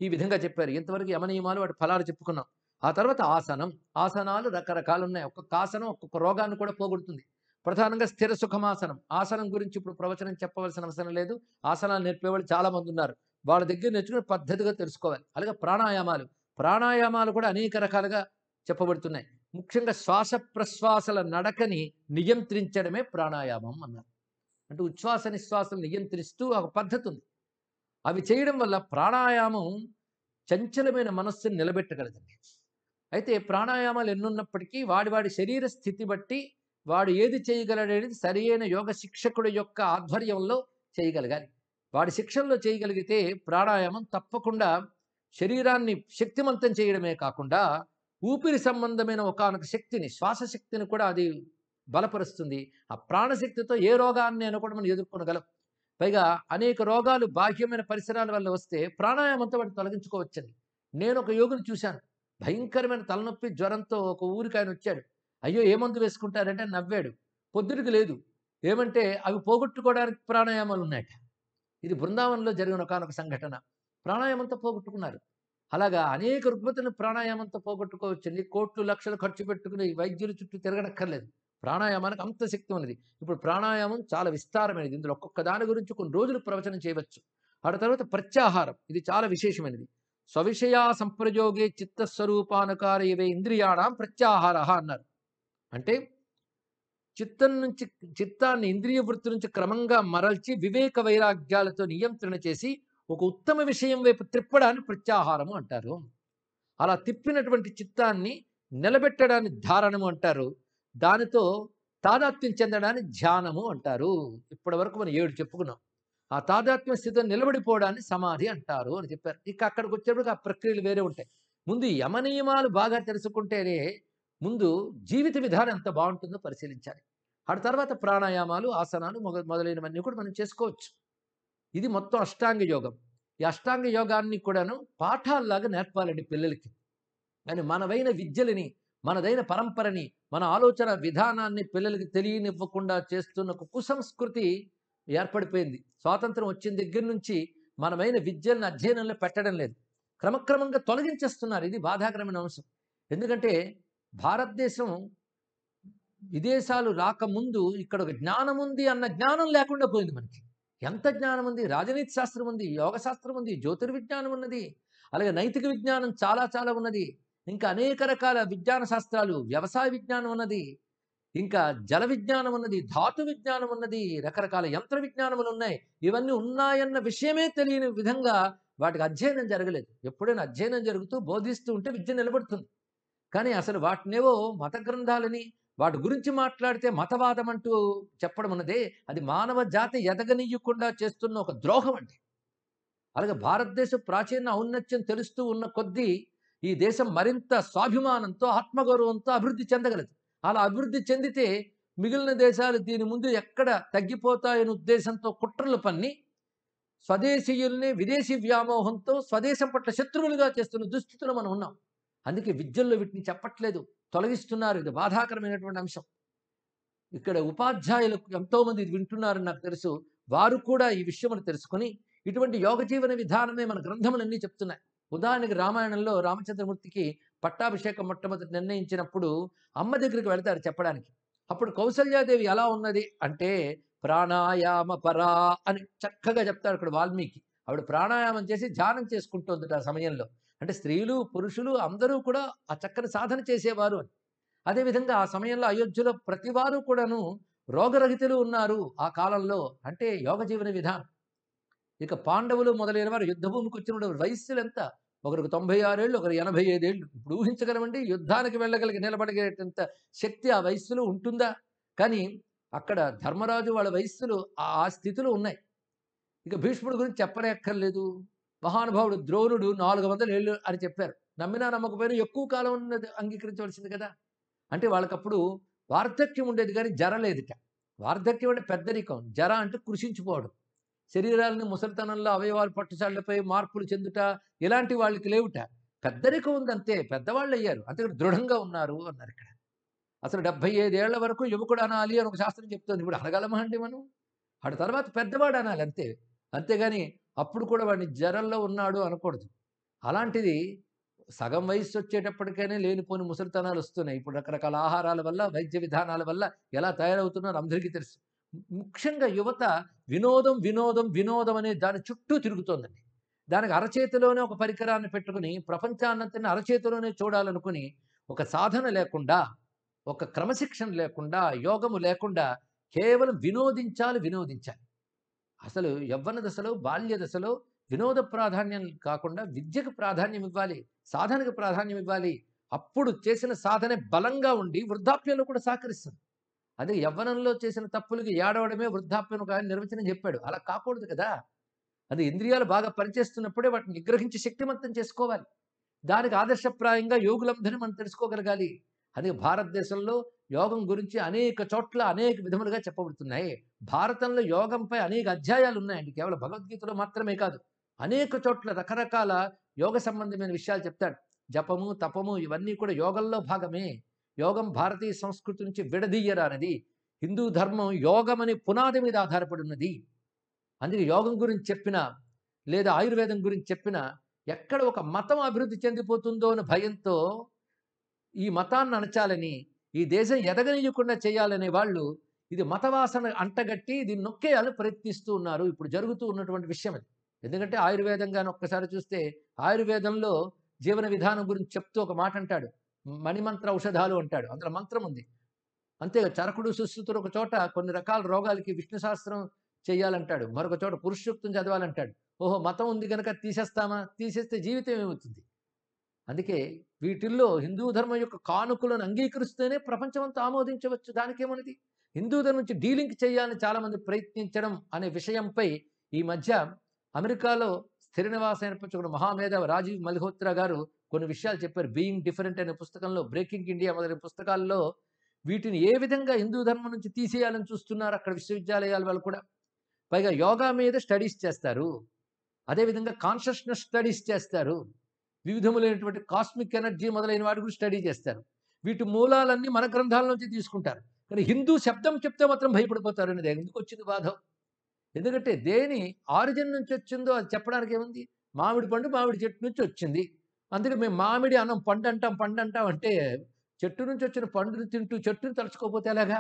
ఈ విధంగా చెప్పారు. ఇంతవరకు యమనియమాలు, వాటి ఫలాలు చెప్పుకున్నాం. ఆ తర్వాత ఆసనం. ఆసనాలు రకరకాలు ఉన్నాయి. ఒక్కొక్క ఆసనం ఒక్కొక్క రోగాన్ని కూడా పోగొడుతుంది. ప్రధానంగా స్థిర సుఖమాసనం. ఆసనం గురించి ఇప్పుడు ప్రవచనం చెప్పవలసిన అవసరం లేదు. ఆసనాలు నేర్పేవాళ్ళు చాలా మంది ఉన్నారు. వాళ్ళ దగ్గర నేర్చుకుని పద్ధతిగా తెలుసుకోవాలి. అలాగే ప్రాణాయామాలు. ప్రాణాయామాలు కూడా అనేక రకాలుగా చెప్పబడుతున్నాయి. ముఖ్యంగా శ్వాస ప్రశ్వాసల నడకని నియంత్రించడమే ప్రాణాయామం అన్నారు. అంటే ఉచ్ఛ్వాస నిశ్వాసలు నియంత్రిస్తూ ఒక పద్ధతి ఉంది. అవి చేయడం వల్ల ప్రాణాయామం చంచలమైన మనస్సుని నిలబెట్టగలదండి. అయితే ప్రాణాయామాలు ఎన్నున్నప్పటికీ వాడి శరీర స్థితి బట్టి వాడు ఏది చేయగలడనేది సరైన యోగ శిక్షకుడి యొక్క ఆధ్వర్యంలో చేయగలగాలి. వాడి శిక్షణలో చేయగలిగితే ప్రాణాయామం తప్పకుండా శరీరాన్ని శక్తిమంతం చేయడమే కాకుండా ఊపిరి సంబంధమైన ఒకానొక శక్తిని, శ్వాస శక్తిని కూడా అది బలపరుస్తుంది. ఆ ప్రాణశక్తితో ఏ రోగాన్ని అయినా కూడా మనం ఎదుర్కొనగలం. పైగా అనేక రోగాలు బాహ్యమైన పరిసరాల వల్ల వస్తే ప్రాణాయామంతో వాటిని తొలగించుకోవచ్చండి. నేను ఒక యోగిని చూశాను. భయంకరమైన తలనొప్పి, జ్వరంతో ఒక ఊరికి ఆయన వచ్చాడు. అయ్యో ఏ మందు వేసుకుంటారంటే నవ్వాడు. పొద్దుటికి లేదు. ఏమంటే అవి పోగొట్టుకోవడానికి ప్రాణాయామాలు ఉన్నాయట. ఇది బృందావనంలో జరిగిన ఒకానొక సంఘటన. ప్రాణాయామంతో పోగొట్టుకున్నారు. అలాగా అనేక రుగ్మతలను ప్రాణాయామంతో పోగొట్టుకోవచ్చండి. కోట్లు లక్షలు ఖర్చు పెట్టుకుని వైద్యుల చుట్టూ తిరగనక్కర్లేదు. ప్రాణాయామానికి అంత శక్తి ఉన్నది. ఇప్పుడు ప్రాణాయామం చాలా విస్తారమైనది. ఇందులో ఒక్కొక్క దాని గురించి కొన్ని రోజులు ప్రవచనం చేయవచ్చు. ఆ తర్వాత ప్రత్యాహారం, ఇది చాలా విశేషమైనది. స్వవిషయా సంప్రయోగే చిత్త, 'స్వరూపానుకార ఇవే ఇంద్రియాణం ప్రత్యాహార' అన్నారు. అంటే చిత్తాన్ని ఇంద్రియ వృత్తి నుంచి క్రమంగా మరల్చి వివేక వైరాగ్యాలతో నియంత్రణ చేసి ఒక ఉత్తమ విషయం వైపు త్రిప్పడాన్ని ప్రత్యాహారము అంటారు. అలా తిప్పినటువంటి చిత్తాన్ని నిలబెట్టడాన్ని ధారణము అంటారు. దానితో తాదాత్మ్యం చెందడాన్ని ధ్యానము అంటారు. ఇప్పటి వరకు మనం 7 చెప్పుకున్నాం. ఆ తాదాత్మ్య స్థితిలో నిలబడిపోవడాన్ని సమాధి అంటారు అని చెప్పారు. ఇక అక్కడికి వచ్చేప్పటికి ఆ ప్రక్రియలు వేరే ఉంటాయి. ముందు యమనియమాలు బాగా తెలుసుకుంటేనే ముందు జీవిత విధానం ఎంత బాగుంటుందో పరిశీలించాలి. ఆ తర్వాత ప్రాణాయామాలు, ఆసనాలు మొదలైనవన్నీ కూడా మనం చేసుకోవచ్చు. ఇది మొత్తం అష్టాంగ యోగం. ఈ అష్టాంగ యోగాన్ని కూడాను పాఠాల్లాగా నేర్పాలండి పిల్లలకి. కానీ మనదైన విద్యలని, మనదైన పరంపరని, మన ఆలోచన విధానాన్ని పిల్లలకి తెలియనివ్వకుండా చేస్తున్న ఒక కుసంస్కృతి ఏర్పడిపోయింది. స్వాతంత్రం వచ్చిన దగ్గర నుంచి మనమైన విద్యలను అధ్యయనంలో పెట్టడం లేదు. క్రమక్రమంగా తొలగించేస్తున్నారు. ఇది బాధాకరమైన అంశం. ఎందుకంటే భారతదేశం విదేశాలు రాకముందు ఇక్కడ ఒక జ్ఞానం ఉంది అన్న జ్ఞానం లేకుండా పోయింది మనకి. ఎంత జ్ఞానం ఉంది! రాజనీతి శాస్త్రం ఉంది, యోగ శాస్త్రం ఉంది, జ్యోతిర్విజ్ఞానం ఉన్నది, అలాగే నైతిక విజ్ఞానం చాలా చాలా ఉన్నది. ఇంకా అనేక రకాల విజ్ఞాన శాస్త్రాలు, వ్యవసాయ విజ్ఞానం ఉన్నది, ఇంకా జల విజ్ఞానం ఉన్నది, ధాతు విజ్ఞానం ఉన్నది, రకరకాల యంత్ర విజ్ఞానములు ఉన్నాయి. ఇవన్నీ ఉన్నాయన్న విషయమే తెలియని విధంగా వాటికి అధ్యయనం జరగలేదు. ఎప్పుడైనా అధ్యయనం జరుగుతూ బోధిస్తూ ఉంటే విద్య నిలబడుతుంది. కానీ అసలు వాటినేవో మత గ్రంథాలని వాటి గురించి మాట్లాడితే మతవాదం అంటూ చెప్పడం ఉన్నదే, అది మానవ జాతి ఎదగనీయకుండా చేస్తున్న ఒక ద్రోహం అండి. అలాగే భారతదేశ ప్రాచీన ఔన్నత్యం తెలుస్తూ ఉన్న కొద్దీ ఈ దేశం మరింత స్వాభిమానంతో, ఆత్మగౌరవంతో అభివృద్ధి చెందగలదు. అలా అభివృద్ధి చెందితే మిగిలిన దేశాలు దీని ముందు ఎక్కడ తగ్గిపోతాయనే ఉద్దేశంతో కుట్రలు పన్ని స్వదేశీయుల్ని విదేశీ వ్యామోహంతో స్వదేశం పట్ల శత్రువులుగా చేస్తున్న దుస్థితిలో మనం ఉన్నాం. అందుకే విద్యల్లో వీటిని చెప్పట్లేదు, తొలగిస్తున్నారు. ఇది బాధాకరమైనటువంటి అంశం. ఇక్కడ ఉపాధ్యాయులకు ఎంతోమంది ఇది వింటున్నారని నాకు తెలుసు. వారు కూడా ఈ విషయమును తెలుసుకొని ఇటువంటి యోగ జీవన విధానమే మన గ్రంథములన్నీ చెప్తున్నాయి. ఉదాహరణకి రామాయణంలో రామచంద్రమూర్తికి పట్టాభిషేకం మొట్టమొదటి నిర్ణయించినప్పుడు అమ్మ దగ్గరికి వెళ్తారు చెప్పడానికి. అప్పుడు కౌసల్యాదేవి ఎలా ఉన్నది అంటే ప్రాణాయామ పరా అని చక్కగా చెప్తారు అక్కడ వాల్మీకి. ఆవిడ ప్రాణాయామం చేసి ధ్యానం చేసుకుంటోందట ఆ సమయంలో. అంటే స్త్రీలు, పురుషులు అందరూ కూడా ఆ చక్కని సాధన చేసేవారు అని. అదేవిధంగా ఆ సమయంలో అయోధ్యలో ప్రతివారు కూడాను రోగరహితులు ఉన్నారు ఆ కాలంలో. అంటే యోగ జీవన విధానం. ఇక పాండవులు మొదలైన వారు యుద్ధభూమికి వచ్చినప్పుడు వయస్సులు ఎంత? ఒకరికి 96 ఏళ్ళు, ఒకరు 85 ఏళ్ళు. ఇప్పుడు ఊహించగలమండి, యుద్ధానికి వెళ్ళగలిగి నిలబడగేటంత శక్తి ఆ వయస్సులో ఉంటుందా? కానీ అక్కడ ధర్మరాజు వాళ్ళ వయస్సులు ఆ స్థితిలో ఉన్నాయి. ఇక భీష్ముడి గురించి చెప్పనక్కర్లేదు. మహానుభావుడు ద్రోణుడు 400 ఏళ్ళు అని చెప్పారు. నమ్మినా నమ్మకపోయినా ఎక్కువ కాలం ఉన్నది అంగీకరించవలసింది కదా. అంటే వాళ్ళకప్పుడు వార్ధక్యం ఉండేది కానీ జర లేదుట. వార్ధక్యం అంటే పెద్దరికం, జర అంటే కృషించిపోవడం. శరీరాలని ముసలితనంలో అవయవాలు పట్టుచాళ్లపై మార్పులు చెందుట ఇలాంటి వాళ్ళకి లేవుట. పెద్దరికం ఉందంతే, పెద్దవాళ్ళు అయ్యారు, అంతే దృఢంగా ఉన్నారు అన్నారు ఇక్కడ. అసలు 75 ఏళ్ల వరకు యువకుడు అనాలి అని ఒక శాస్త్రం చెప్తుంది. ఇప్పుడు అనగలమా అండి మనం? ఆడ తర్వాత పెద్దవాడు అనాలి అంతే. అంతేగాని అప్పుడు కూడా వాడిని జరల్లో ఉన్నాడు అనకూడదు. అలాంటిది సగం వయస్సు వచ్చేటప్పటికైనా లేనిపోని ముసలితనాలు వస్తున్నాయి. ఇప్పుడు రకరకాల ఆహారాల వల్ల, వైద్య విధానాల వల్ల ఎలా తయారవుతున్నారో అందరికీ తెలుసు. ముఖ్యంగా యువత వినోదం, వినోదం, వినోదం అనే దాని చుట్టూ తిరుగుతోందండి. దానికి అరచేతిలోనే ఒక పరికరాన్ని పెట్టుకుని ప్రపంచాన్నంతని అరచేతిలోనే చూడాలనుకుని ఒక సాధన లేకుండా, ఒక క్రమశిక్షణ లేకుండా, యోగము లేకుండా కేవలం వినోదించాలి, వినోదించాలి. అసలు యవ్వన దశలో, బాల్య దశలో వినోద ప్రాధాన్యం కాకుండా విద్యకు ప్రాధాన్యం ఇవ్వాలి, సాధనకు ప్రాధాన్యం ఇవ్వాలి. అప్పుడు చేసిన సాధనే బలంగా ఉండి వృద్ధాప్యంలో కూడా సహకరిస్తుంది. అదే యవ్వనంలో చేసిన తప్పులకి ఏడవడమే వృద్ధాప్యం ఒక ఆయన నిర్వచనం చెప్పాడు. అలా కాకూడదు కదా. అది ఇంద్రియాలు బాగా పనిచేస్తున్నప్పుడే వాటిని నిగ్రహించి శక్తిమంతం చేసుకోవాలి. దానికి ఆదర్శప్రాయంగా యోగులందరినీ మనం తెలుసుకోగలగాలి. అదే భారతదేశంలో యోగం గురించి అనేక చోట్ల అనేక విధములుగా చెప్పబడుతున్నాయి. భారతంలో యోగంపై అనేక అధ్యాయాలు ఉన్నాయండి. కేవలం భగవద్గీతలో మాత్రమే కాదు, అనేక చోట్ల రకరకాల యోగ సంబంధమైన విషయాలు చెప్తాడు. జపము, తపము ఇవన్నీ కూడా యోగంలో భాగమే. యోగం భారతీయ సంస్కృతి నుంచి విడదీయరానిది. హిందూ ధర్మం యోగం అనే పునాది మీద ఆధారపడి ఉన్నది. అందుకే యోగం గురించి చెప్పినా లేదా ఆయుర్వేదం గురించి చెప్పినా ఎక్కడ ఒక మతం అభివృద్ధి చెందిపోతుందో అని భయంతో ఈ మతాన్ని అణచాలని, ఈ దేశం ఎదగనీయకుండా చేయాలనే వాళ్ళు ఇది మతవాసన అంటగట్టి దీన్ని నొక్కేయాలని ప్రయత్నిస్తూ ఉన్నారు. ఇప్పుడు జరుగుతూ ఉన్నటువంటి విషయం అది. ఎందుకంటే ఆయుర్వేదంగాని ఒక్కసారి చూస్తే ఆయుర్వేదంలో జీవన విధానం గురించి చెప్తూ ఒక మాట అంటాడు. మణిమంత్ర ఔషధాలు అంటాడు. అందులో మంత్రం ఉంది. అంతేగా చరకుడు సుశ్రుతుడు ఒక చోట కొన్ని రకాల రోగాలకి విష్ణు సహస్రం చేయాలంటాడు, మరొక చోట పురుషసూక్తం చదవాలంటాడు. ఓహో, మతం ఉంది కనుక తీసేస్తామా? తీసేస్తే జీవితం ఏమవుతుంది? అందుకే వీటిల్లో హిందూ ధర్మం యొక్క కానుకలను అంగీకరిస్తేనే ప్రపంచమంతా ఆమోదించవచ్చు. దానికేమన్నది? హిందూ ధర్మం నుంచి డీలింక్ చేయాలని చాలామంది ప్రయత్నించడం అనే విషయంపై ఈ మధ్య అమెరికాలో స్థిర నివాసం ఏర్పరచుకున్న మహామేధావి రాజీవ్ మల్హోత్రా గారు కొన్ని విషయాలు చెప్పారు. బీయింగ్ డిఫరెంట్ అనే పుస్తకంలో, బ్రేకింగ్ ఇండియా మొదలైన పుస్తకాల్లో వీటిని ఏ విధంగా హిందూ ధర్మం నుంచి తీసేయాలని చూస్తున్నారు అక్కడ విశ్వవిద్యాలయాల వాళ్ళు కూడా. పైగా యోగా మీద స్టడీస్ చేస్తారు, అదేవిధంగా కాన్షియస్నెస్ స్టడీస్ చేస్తారు, వివిధములైనటువంటి కాస్మిక్ ఎనర్జీ మొదలైన వాటి గురించి స్టడీ చేస్తారు. వీటి మూలాలన్నీ మన గ్రంథాల నుంచి తీసుకుంటారు. కానీ హిందూ శబ్దం చెప్తే మాత్రం భయపడిపోతారు అనేది ఎందుకు వచ్చింది బాధ? ఎందుకంటే దేని ఆరిజిన్ నుంచి వచ్చిందో అది చెప్పడానికి ఏముంది? మామిడి పండు మామిడి చెట్టు నుంచి వచ్చింది, అందుకే మేము మామిడి అన్నం పండు అంటాం అంటే చెట్టు నుంచి వచ్చిన పండుని తింటూ చెట్టుని తలుచుకోకపోతే ఎలాగా?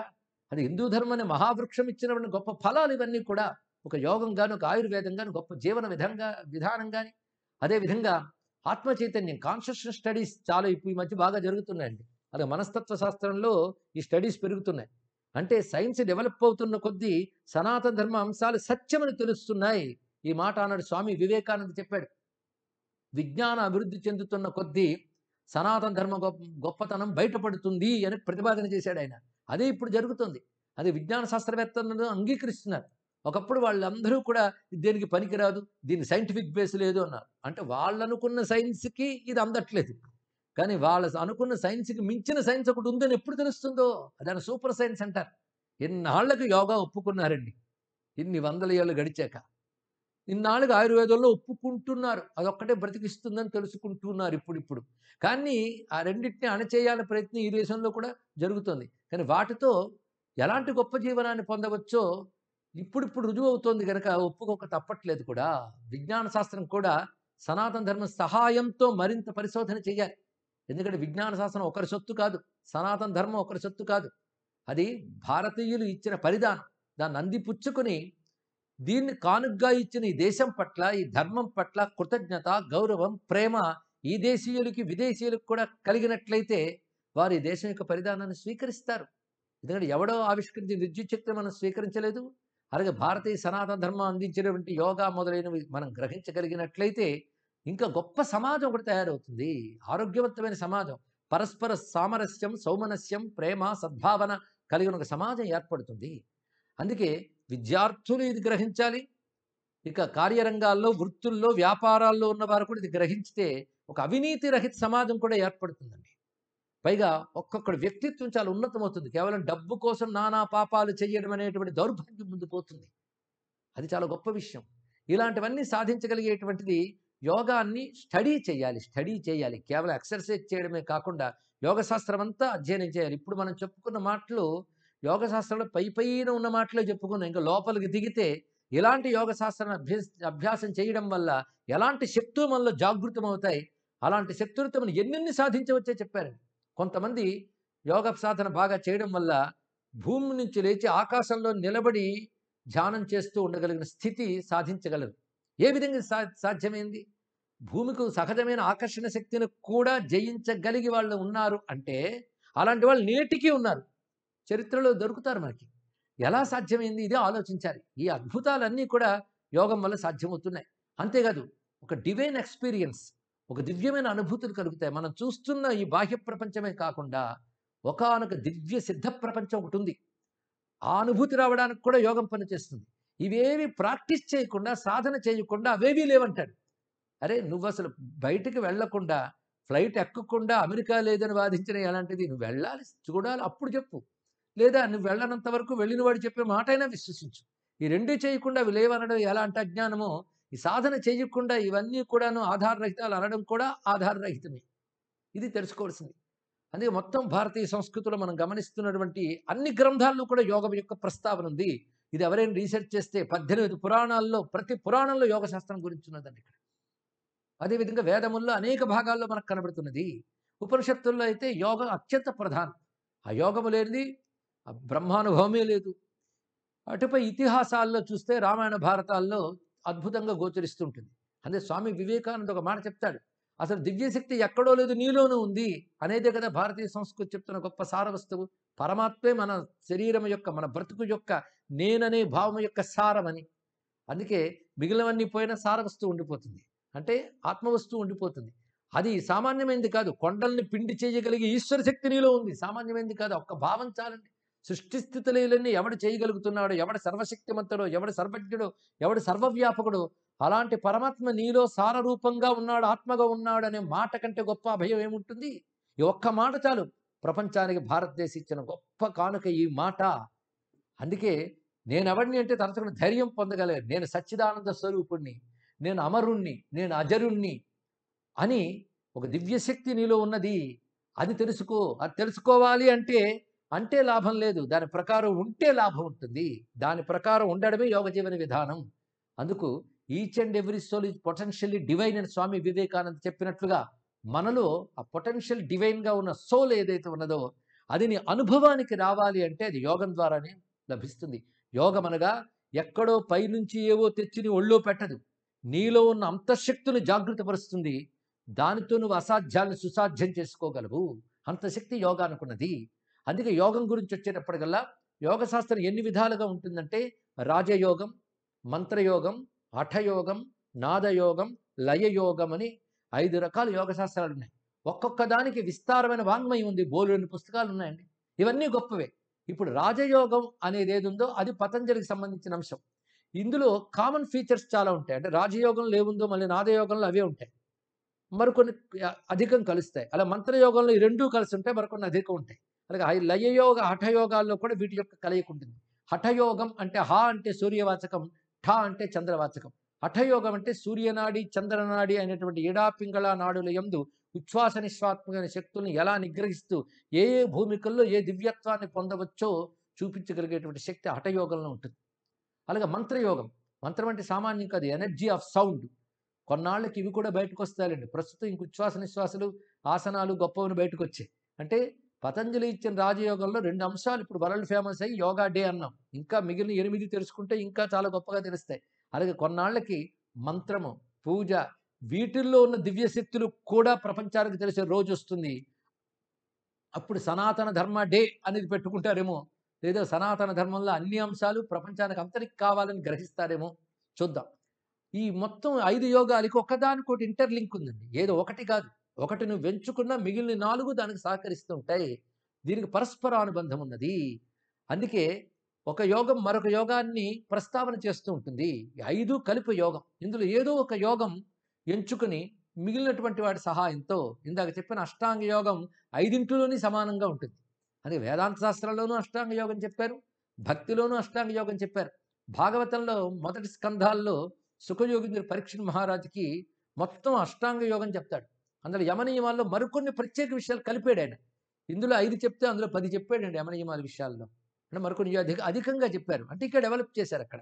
అది హిందూ ధర్మం అనే మహావృక్షం ఇచ్చినటువంటి గొప్ప ఫలాలు ఇవన్నీ కూడా. ఒక యోగం గాని, ఒక ఆయుర్వేదం గాని, గొప్ప జీవన విధానం గాని, అదేవిధంగా ఆత్మ చైతన్యం కాన్షియస్నెస్ స్టడీస్ చాలా ఇప్పుడు ఈ మధ్య బాగా జరుగుతున్నాయండి. అలాగే మనస్తత్వ శాస్త్రంలో ఈ స్టడీస్ పెరుగుతున్నాయి. అంటే సైన్స్ డెవలప్ అవుతున్న కొద్దీ సనాతన ధర్మ అంశాలు సత్యమని తెలుస్తున్నాయి. ఈ మాట అన్నాడు స్వామి వివేకానంద చెప్పాడు. విజ్ఞాన అభివృద్ధి చెందుతున్న కొద్దీ సనాతన ధర్మ గొప్పతనం బయటపడుతుంది అని ప్రతిపాదన చేశాడు ఆయన. అదే ఇప్పుడు జరుగుతుంది. అది విజ్ఞాన శాస్త్రవేత్తలను అంగీకరిస్తున్నారు. ఒకప్పుడు వాళ్ళందరూ కూడా దేనికి పనికిరాదు, దీని సైంటిఫిక్ బేస్ లేదు అన్నారు. అంటే వాళ్ళు అనుకున్న సైన్స్కి ఇది అందట్లేదు. కానీ వాళ్ళ అనుకున్న సైన్స్కి మించిన సైన్స్ ఒకటి ఉందని ఎప్పుడు తెలుస్తుందో అదని సూపర్ సైన్స్ అంటారు. ఎన్నాళ్లకు యోగా ఒప్పుకున్నారండి, ఇన్ని వందల ఏళ్ళు గడిచాక. ఇన్నాళ్ళుగా ఆయుర్వేదంలో ఒప్పుకుంటున్నారు, అదొక్కటే బ్రతికిస్తుందని తెలుసుకుంటున్నారు ఇప్పుడిప్పుడు. కానీ ఆ రెండింటిని అణచేయాలనే ప్రయత్నం ఈ దేశంలో కూడా జరుగుతుంది. కానీ వాటితో ఎలాంటి గొప్ప జీవనాన్ని పొందవచ్చో ఇప్పుడిప్పుడు రుజువు అవుతోంది కనుక ఒప్పుకోక తప్పట్లేదు కూడా. విజ్ఞాన శాస్త్రం కూడా సనాతన ధర్మం సహాయంతో మరింత పరిశోధన చేయాలి. ఎందుకంటే విజ్ఞాన శాస్త్రం ఒకరి సొత్తు కాదు, సనాతన ధర్మం ఒకరి సొత్తు కాదు. అది భారతీయులు ఇచ్చిన పరిధానం. దాన్ని అందిపుచ్చుకొని దీన్ని కానుగ్గా ఇచ్చిన ఈ దేశం పట్ల, ఈ ధర్మం పట్ల కృతజ్ఞత, గౌరవం, ప్రేమ ఈ దేశీయులకి విదేశీయులకు కూడా కలిగినట్లయితే వారు ఈ దేశం యొక్క పరిధానాన్ని స్వీకరిస్తారు. ఎందుకంటే ఎవడో ఆవిష్కరించిన విద్యుత్ శక్తిని మనం స్వీకరించలేదు. అలాగే భారతీయ సనాతన ధర్మం అందించినటువంటి యోగా మొదలైనవి మనం గ్రహించగలిగినట్లయితే ఇంకా గొప్ప సమాజం ఒకటి తయారవుతుంది. ఆరోగ్యవంతమైన సమాజం, పరస్పర సామరస్యం, సౌమనస్యం, ప్రేమ, సద్భావన కలిగిన ఒక సమాజం ఏర్పడుతుంది. అందుకే విద్యార్థులు ఇది గ్రహించాలి. ఇక కార్యరంగాల్లో, వృత్తుల్లో, వ్యాపారాల్లో ఉన్నవారు కూడా ఇది గ్రహించితే ఒక అవినీతి రహిత సమాజం కూడా ఏర్పడుతుందండి. పైగా ఒక్కొక్కడి వ్యక్తిత్వం చాలా ఉన్నతమవుతుంది. కేవలం డబ్బు కోసం నానా పాపాలు చేయడం అనేటువంటి దౌర్భాగ్యం ముందు పోతుంది. అది చాలా గొప్ప విషయం. ఇలాంటివన్నీ సాధించగలిగేటువంటిది యోగాన్ని స్టడీ చేయాలి. కేవలం ఎక్సర్సైజ్ చేయడమే కాకుండా యోగ శాస్త్రం అంతా అధ్యయనం చేయాలి. ఇప్పుడు మనం చెప్పుకున్న మాటలు యోగ శాస్త్రంలో పైన ఉన్న మాటలే చెప్పుకున్నాం. ఇంకా లోపలికి దిగితే ఇలాంటి యోగ శాస్త్రాన్ని అభ్యాసం చేయడం వల్ల ఎలాంటి శక్తులు మనలో జాగృతం అవుతాయి, అలాంటి శక్తులతో మనం ఎన్నెన్ని సాధించవచ్చో చెప్పారండి. కొంతమంది యోగ సాధన బాగా చేయడం వల్ల భూమి నుంచి లేచి ఆకాశంలో నిలబడి ధ్యానం చేస్తూ ఉండగలిగిన స్థితి సాధించగలరు. ఏ విధంగా సాధ్యమైంది? భూమికి సహజమైన ఆకర్షణ శక్తిని కూడా జయించగలిగి వాళ్ళు ఉన్నారు అంటే అలాంటి వాళ్ళు నేటికి ఉన్నారు, చరిత్రలో దొరుకుతారు మనకి. ఎలా సాధ్యమైంది? ఇదే ఆలోచించాలి. ఈ అద్భుతాలన్నీ కూడా యోగం వల్ల సాధ్యమవుతున్నాయి. అంతేకాదు ఒక డివైన్ ఎక్స్పీరియన్స్, ఒక దివ్యమైన అనుభూతులు కలుగుతాయి. మనం చూస్తున్న ఈ బాహ్య ప్రపంచమే కాకుండా ఒకానొక దివ్య సిద్ధ ప్రపంచం ఒకటి ఉంది. ఆ అనుభూతి రావడానికి కూడా యోగం పనిచేస్తుంది. ఇవేవి ప్రాక్టీస్ చేయకుండా, సాధన చేయకుండా అవేవీ లేవంటాడు. అరే నువ్వు అసలు బయటికి వెళ్లకుండా, ఫ్లైట్ ఎక్కకుండా అమెరికా లేదని వాదించిన ఎలాంటిది? నువ్వు వెళ్ళాలి, చూడాలి, అప్పుడు చెప్పు. లేదా నువ్వు వెళ్ళనంత వరకు వెళ్ళిన వాడు చెప్పే మాట అయినా విశ్వసించు. ఈ రెండూ చేయకుండా అవి లేవనడం ఎలాంటి అజ్ఞానమో, ఈ సాధన చేయకుండా ఇవన్నీ కూడాను ఆధారరహితాలు అనడం కూడా ఆధారరహితమే. ఇది తెలుసుకోవాల్సింది. అందుకే మొత్తం భారతీయ సంస్కృతిలో మనం గమనిస్తున్నటువంటి అన్ని గ్రంథాల్లో కూడా యోగం యొక్క ప్రస్తావన ఉంది. ఇది ఎవరైనా రీసెర్చ్ చేస్తే 18 పురాణాల్లో ప్రతి పురాణంలో యోగ శాస్త్రం గురించి ఉన్నదండి ఇక్కడ. అదేవిధంగా వేదముల్లో అనేక భాగాల్లో మనకు కనబడుతున్నది. ఉపనిషత్తుల్లో అయితే యోగం అత్యంత ప్రధానం. ఆ యోగము లేనిది బ్రహ్మానుభవమే లేదు. అటుపై ఇతిహాసాల్లో చూస్తే రామాయణ భారతాల్లో అద్భుతంగా గోచరిస్తుంటుంది. అదే స్వామి వివేకానంద ఒక మాట చెప్తాడు. అసలు దివ్యశక్తి ఎక్కడో లేదు, నీలోనూ ఉంది అనేదే కదా భారతీయ సంస్కృతి చెప్తున్న గొప్ప సార వస్తువు. పరమాత్మే మన శరీరం యొక్క, మన బ్రతుకు యొక్క, నేననే భావం యొక్క సారమని. అందుకే మిగిలినవన్నీ పోయినా సార వస్తువు ఉండిపోతుంది, అంటే ఆత్మవస్తువు ఉండిపోతుంది. అది సామాన్యమైనది కాదు. కొండల్ని పిండి చేయగలిగే ఈశ్వర శక్తి నీలో ఉంది, సామాన్యమైనది కాదు. ఒక్క భావం చాలండి. సృష్టి స్థితులన్నీ ఎవడు చేయగలుగుతున్నాడో, ఎవడు సర్వశక్తిమంతుడో, ఎవడు సర్వజ్ఞుడో, ఎవడు సర్వవ్యాపకుడో అలాంటి పరమాత్మ నీలో సారరూపంగా ఉన్నాడు, ఆత్మగా ఉన్నాడు అనే మాట కంటే గొప్ప అభయం ఏముంటుంది? ఈ ఒక్క మాట చాలు. ప్రపంచానికి భారతదేశం ఇచ్చిన గొప్ప కానుక ఈ మాట. అందుకే నేనెవడిని అంటే తరచుగా ధైర్యం పొందగలిగాను. నేను సచ్చిదానంద స్వరూపుణ్ణి, నేను అమరుణ్ణి, నేను అజరుణ్ణి అని ఒక దివ్యశక్తి నీలో ఉన్నది. అది తెలుసుకో. అది తెలుసుకోవాలి అంటే అంటే లాభం లేదు, దాని ప్రకారం ఉంటే లాభం ఉంటుంది. దాని ప్రకారం ఉండడమే యోగ జీవన విధానం. అందుకు each and every soul is potentially divine అని స్వామి వివేకానంద చెప్పినట్లుగా మనలో ఆ పొటెన్షియల్ డివైన్గా ఉన్న సోల్ ఏదైతే ఉన్నదో అది నీ అనుభవానికి రావాలి అంటే అది యోగం ద్వారానే లభిస్తుంది. యోగం అనగా ఎక్కడో పైనుంచి ఏవో తెచ్చి నీ ఒళ్ళో పెట్టదు, నీలో ఉన్న అంతఃశక్తిని జాగృతపరుస్తుంది. దానితో నువ్వు అసాధ్యాన్ని సుసాధ్యం చేసుకోగలవు. అంత శక్తి యోగానుకున్నది. అందుకే యోగం గురించి వచ్చేటప్పటికల్లా యోగ శాస్త్రం ఎన్ని విధాలుగా ఉంటుందంటే రాజయోగం, మంత్రయోగం, హఠయోగం, నాదయోగం, లయయోగం అని 5 రకాల యోగ శాస్త్రాలు ఉన్నాయి. ఒక్కొక్క దానికి విస్తారమైన వాంగ్మయం ఉంది, బోలెడన్ని పుస్తకాలు ఉన్నాయండి. ఇవన్నీ గొప్పవే. ఇప్పుడు రాజయోగం అనేది ఏది ఉందో అది పతంజలికి సంబంధించిన అంశం. ఇందులో కామన్ ఫీచర్స్ చాలా ఉంటాయి. అంటే రాజయోగంలో ఏముందో మళ్ళీ నాదయోగంలో అవే ఉంటాయి, మరికొన్ని అధికం కలుస్తాయి. అలా మంత్రయోగంలో ఈ రెండూ కలిసి ఉంటాయి, మరికొన్ని అధికం ఉంటాయి. అలాగే లయయోగ హఠయోగాల్లో కూడా వీటి యొక్క కలయిక ఉంటుంది. హఠయోగం అంటే హ అంటే సూర్యవాచకం, ఠ అంటే చంద్రవాచకం. హఠయోగం అంటే సూర్యనాడి చంద్రనాడి అయినటువంటి ఎడా పింగళ నాడుల యందు ఉచ్ఛ్వాస నిశ్వాత్మక శక్తుల్ని ఎలా నిగ్రహిస్తూ ఏ ఏ భూమికల్లో ఏ దివ్యత్వాన్ని పొందవచ్చో చూపించగలిగేటువంటి శక్తి హఠయోగంలో ఉంటుంది. అలాగే మంత్రయోగం, మంత్రం అంటే సామాన్యం కాదు, ఎనర్జీ ఆఫ్ సౌండ్. కొన్నాళ్ళకి ఇవి కూడా బయటకు వస్తాయండి. ప్రస్తుతం ఇంక ఉచ్ఛ్వాస నిశ్వాసాలు, ఆసనాలు గొప్పవని బయటకు వచ్చాయి. అంటే పతంజలి ఇచ్చిన రాజయోగంలో 2 అంశాలు ఇప్పుడు వరల్డ్ ఫేమస్ అయ్యి యోగా డే అన్నాం. ఇంకా మిగిలిన 8 తెలుసుకుంటే ఇంకా చాలా గొప్పగా తెలుస్తాయి. అలాగే కొన్నాళ్ళకి మంత్రము, పూజ, వీటిల్లో ఉన్న దివ్యశక్తులు కూడా ప్రపంచానికి తెలిసే రోజు వస్తుంది. అప్పుడు సనాతన ధర్మ డే అనేది పెట్టుకుంటారేమో, లేదా సనాతన ధర్మంలో అన్ని అంశాలు ప్రపంచానికి అంతరికి కావాలని గ్రహిస్తారేమో చూద్దాం. ఈ మొత్తం 5 యోగాలకి ఒకదానికొకటి ఇంటర్లింక్ ఉందండి. ఏదో ఒకటి కాదు. ఒకటి నువ్వు ఎంచుకున్న మిగిలిన 4 దానికి సహకరిస్తూ ఉంటాయి. దీనికి పరస్పర అనుబంధం ఉన్నది. అందుకే ఒక యోగం మరొక యోగాన్ని ప్రస్తావన చేస్తూ ఉంటుంది. ఈ 5 కలిపి యోగం. ఇందులో ఏదో ఒక యోగం ఎంచుకుని మిగిలినటువంటి వాటి సహాయంతో ఇందాక చెప్పిన అష్టాంగ యోగం 5 సమానంగా ఉంటుంది. అదే వేదాంత శాస్త్రంలోనూ అష్టాంగ యోగం చెప్పారు, భక్తిలోనూ అష్టాంగ యోగం చెప్పారు. భాగవతంలో మొదటి స్కంధాల్లో సుఖయోగీంద్రుడు పరీక్షణ్ మహారాజుకి మొత్తం అష్టాంగ యోగం చెప్తాడు. అందులో యమనియమాల్లో మరికొన్ని ప్రత్యేక విషయాలు కలిపాడు ఆయన. ఇందులో 5 చెప్తే అందులో 10 చెప్పాడండి యమనియమాల విషయాల్లో. అంటే మరికొన్ని అధికంగా చెప్పారు. అంటే ఇక్కడ డెవలప్ చేశారు అక్కడ.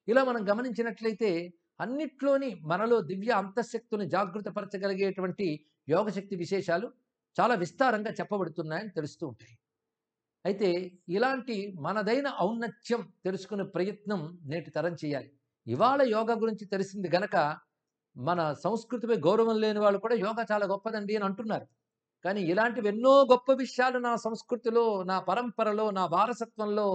ఇలా మనం గమనించినట్లయితే అన్నిట్లోని మనలో దివ్య అంతఃశక్తుని జాగృతపరచగలిగేటువంటి యోగశక్తి విశేషాలు చాలా విస్తారంగా చెప్పబడుతున్నాయని తెలుస్తూ ఉంటాయి. అయితే ఇలాంటి మనదైన ఔన్నత్యం తెలుసుకునే ప్రయత్నం నేటి తరం చేయాలి. ఇవాళ యోగా గురించి తెలిసింది గనక మన సంస్కృతిపై గౌరవం లేని వాళ్ళు కూడా యోగా చాలా గొప్పదండి అని అంటున్నారు. కానీ ఇలాంటివి ఎన్నో గొప్ప విషయాలు నా సంస్కృతిలో, నా పరంపరలో, నా వారసత్వంలో,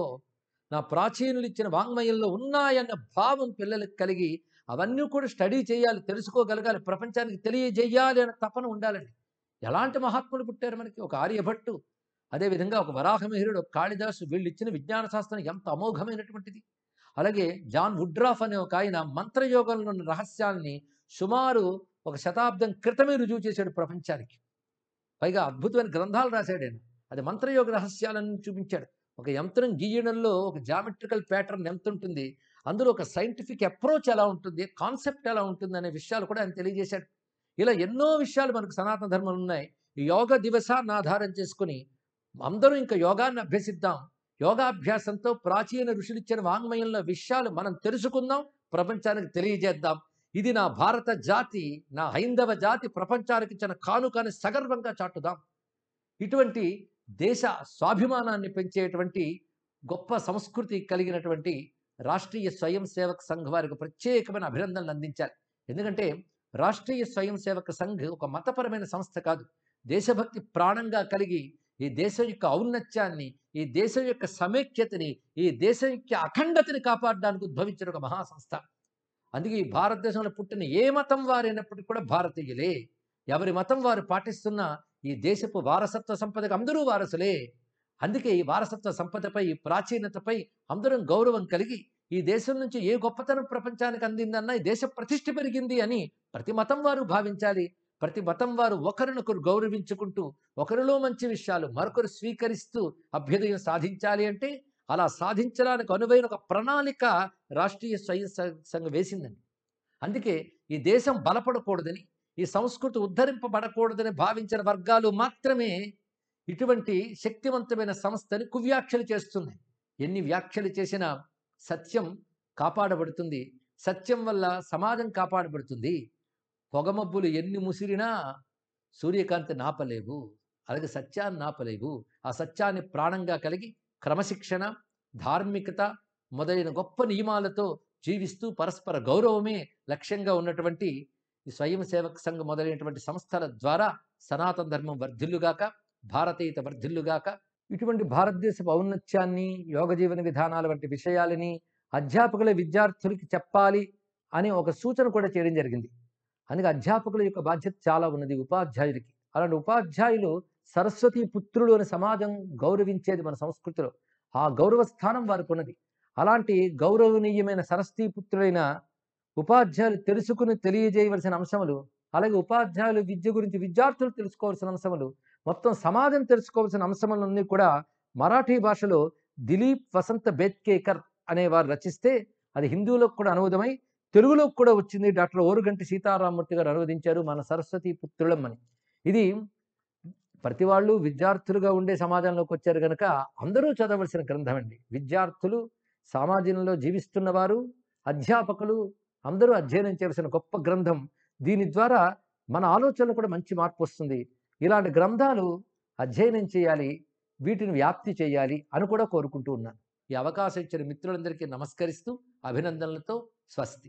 నా ప్రాచీనులు ఇచ్చిన వాంగ్మయంలో ఉన్నాయన్న భావం పిల్లలకు కలిగి అవన్నీ కూడా స్టడీ చేయాలి, తెలుసుకోగలగాలి, ప్రపంచానికి తెలియజేయాలి అనే తపన ఉండాలండి. ఎలాంటి మహాత్ములు పుట్టారు మనకి! ఒక ఆర్యభట్టు, అదేవిధంగా ఒక వరాహమిహిరుడు, ఒక కాళిదాసు, వీళ్ళు ఇచ్చిన విజ్ఞాన శాస్త్రం ఎంత అమోఘమైనటువంటిది. అలాగే జాన్ వుడ్రాఫ్ అనే ఒక ఆయన మంత్రయోగంలో ఉన్న రహస్యాల్ని సుమారు 1 శతాబ్దం క్రితమే రుజువు చేశాడు ప్రపంచానికి. పైగా అద్భుతమైన గ్రంథాలు రాశాడు ఆయన. అది మంత్రయోగ రహస్యాలను చూపించాడు. ఒక యంత్రం గీయడంలో ఒక జామెట్రికల్ ప్యాటర్న్ ఎంత ఉంటుంది, అందులో ఒక సైంటిఫిక్ అప్రోచ్ ఎలా ఉంటుంది, కాన్సెప్ట్ ఎలా ఉంటుంది అనే విషయాలు కూడా ఆయన తెలియజేశాడు. ఇలా ఎన్నో విషయాలు మనకు సనాతన ధర్మంలో ఉన్నాయి. ఈ యోగ దివసాన్ని ఆధారం చేసుకుని అందరూ ఇంకా యోగాన్ని అభ్యసిద్దాం. యోగాభ్యాసంతో ప్రాచీన ఋషులిచ్చిన వాంగ్మయంలో విషయాలు మనం తెలుసుకుందాం, ప్రపంచానికి తెలియజేద్దాం. ఇది నా భారత జాతి, నా హైందవ జాతి ప్రపంచానికి ఇచ్చిన కానుకని సగర్వంగా చాటుదాం. ఇటువంటి దేశ స్వాభిమానాన్ని పెంచేటువంటి గొప్ప సంస్కృతి కలిగినటువంటి రాష్ట్రీయ స్వయం సేవక్ సంఘ్ వారికి ప్రత్యేకమైన అభినందనలు అందించాలి. ఎందుకంటే రాష్ట్రీయ స్వయం సేవక సంఘ్ ఒక మతపరమైన సంస్థ కాదు. దేశభక్తి ప్రాణంగా కలిగి ఈ దేశం యొక్క ఔన్నత్యాన్ని, ఈ దేశం యొక్క సమైక్యతని, ఈ దేశం యొక్క అఖండతని కాపాడడానికి ఉద్భవించిన ఒక మహాసంస్థ. అందుకే ఈ భారతదేశంలో పుట్టిన ఏ మతం వారైనప్పటికీ కూడా భారతీయులే. ఎవరి మతం వారు పాటిస్తున్న ఈ దేశపు వారసత్వ సంపదకు అందరూ వారసులే. అందుకే ఈ వారసత్వ సంపదపై, ఈ ప్రాచీనతపై అందరం గౌరవం కలిగి, ఈ దేశం నుంచి ఏ గొప్పతనం ప్రపంచానికి అందిందన్నా ఈ దేశ ప్రతిష్ఠ పెరిగింది అని ప్రతి మతం వారు భావించాలి. ప్రతి మతం వారు ఒకరినొకరు గౌరవించుకుంటూ, ఒకరిలో మంచి విషయాలు మరొకరు స్వీకరిస్తూ అభ్యుదయం సాధించాలి. అంటే అలా సాధించడానికి అనువైన ఒక ప్రణాళిక రాష్ట్రీయ స్వయం సంఘం వేసిందండి. అందుకే ఈ దేశం బలపడకూడదని, ఈ సంస్కృతి ఉద్ధరింపబడకూడదని భావించిన వర్గాలు మాత్రమే ఇటువంటి శక్తివంతమైన సంస్థని కువ్యాఖ్యలు చేస్తున్నాయి. ఎన్ని వ్యాఖ్యలు చేసినా సత్యం కాపాడబడుతుంది. సత్యం వల్ల సమాజం కాపాడబడుతుంది. పొగమబ్బులు ఎన్ని ముసిరినా సూర్యకాంతి నాపలేవు, అలాగే సత్యాన్ని నాపలేవు. ఆ సత్యాన్ని ప్రాణంగా కలిగి క్రమశిక్షణ, ధార్మికత మొదలైన గొప్ప నియమాలతో జీవిస్తూ పరస్పర గౌరవమే లక్ష్యంగా ఉన్నటువంటి ఈ స్వయం సేవక సంఘం మొదలైనటువంటి సంస్థల ద్వారా సనాతన ధర్మం వర్ధిల్లుగాక, భారతీయత వర్ధిల్లుగాక. ఇటువంటి భారతదేశపు ఔన్నత్యాన్ని, యోగ జీవన విధానాల వంటి విషయాలని అధ్యాపకుల విద్యార్థులకి చెప్పాలి అని ఒక సూచన కూడా చేయడం జరిగింది. అందుకే అధ్యాపకుల యొక్క బాధ్యత చాలా ఉన్నది ఉపాధ్యాయులకి. అలాంటి ఉపాధ్యాయులు సరస్వతి పుత్రులు అని సమాజం గౌరవించేది మన సంస్కృతిలో. ఆ గౌరవ స్థానం వారికి ఉన్నది. అలాంటి గౌరవనీయమైన సరస్వతి పుత్రులైన ఉపాధ్యాయులు తెలుసుకుని తెలియజేయవలసిన అంశములు, అలాగే ఉపాధ్యాయులు విద్య గురించి విద్యార్థులు తెలుసుకోవాల్సిన అంశములు, మొత్తం సమాజం తెలుసుకోవాల్సిన అంశములన్నీ కూడా మరాఠీ భాషలో దిలీప్ వసంత బేత్కేకర్ అనేవారు రచిస్తే అది హిందీలోకి కూడా అనువాదమై తెలుగులోకి కూడా వచ్చింది. డాక్టర్ ఓరుగంటి సీతారామూర్తి గారు అనువదించారు మన సరస్వతి పుత్రులం అని. ఇది ప్రతి వాళ్ళు విద్యార్థులుగా ఉండే సమాజంలోకి వచ్చారు కనుక అందరూ చదవలసిన గ్రంథం అండి. విద్యార్థులు, సమాజంలో జీవిస్తున్నవారు, అధ్యాపకులు అందరూ అధ్యయనం చేయవలసిన గొప్ప గ్రంథం. దీని ద్వారా మన ఆలోచనలు కూడా మంచి మార్పు వస్తుంది. ఇలాంటి గ్రంథాలు అధ్యయనం చేయాలి, వీటిని వ్యాప్తి చేయాలి అని కూడా కోరుకుంటూ ఉన్నాను. ఈ అవకాశం ఇచ్చిన మిత్రులందరికీ నమస్కరిస్తూ అభినందనలతో స్వస్తి.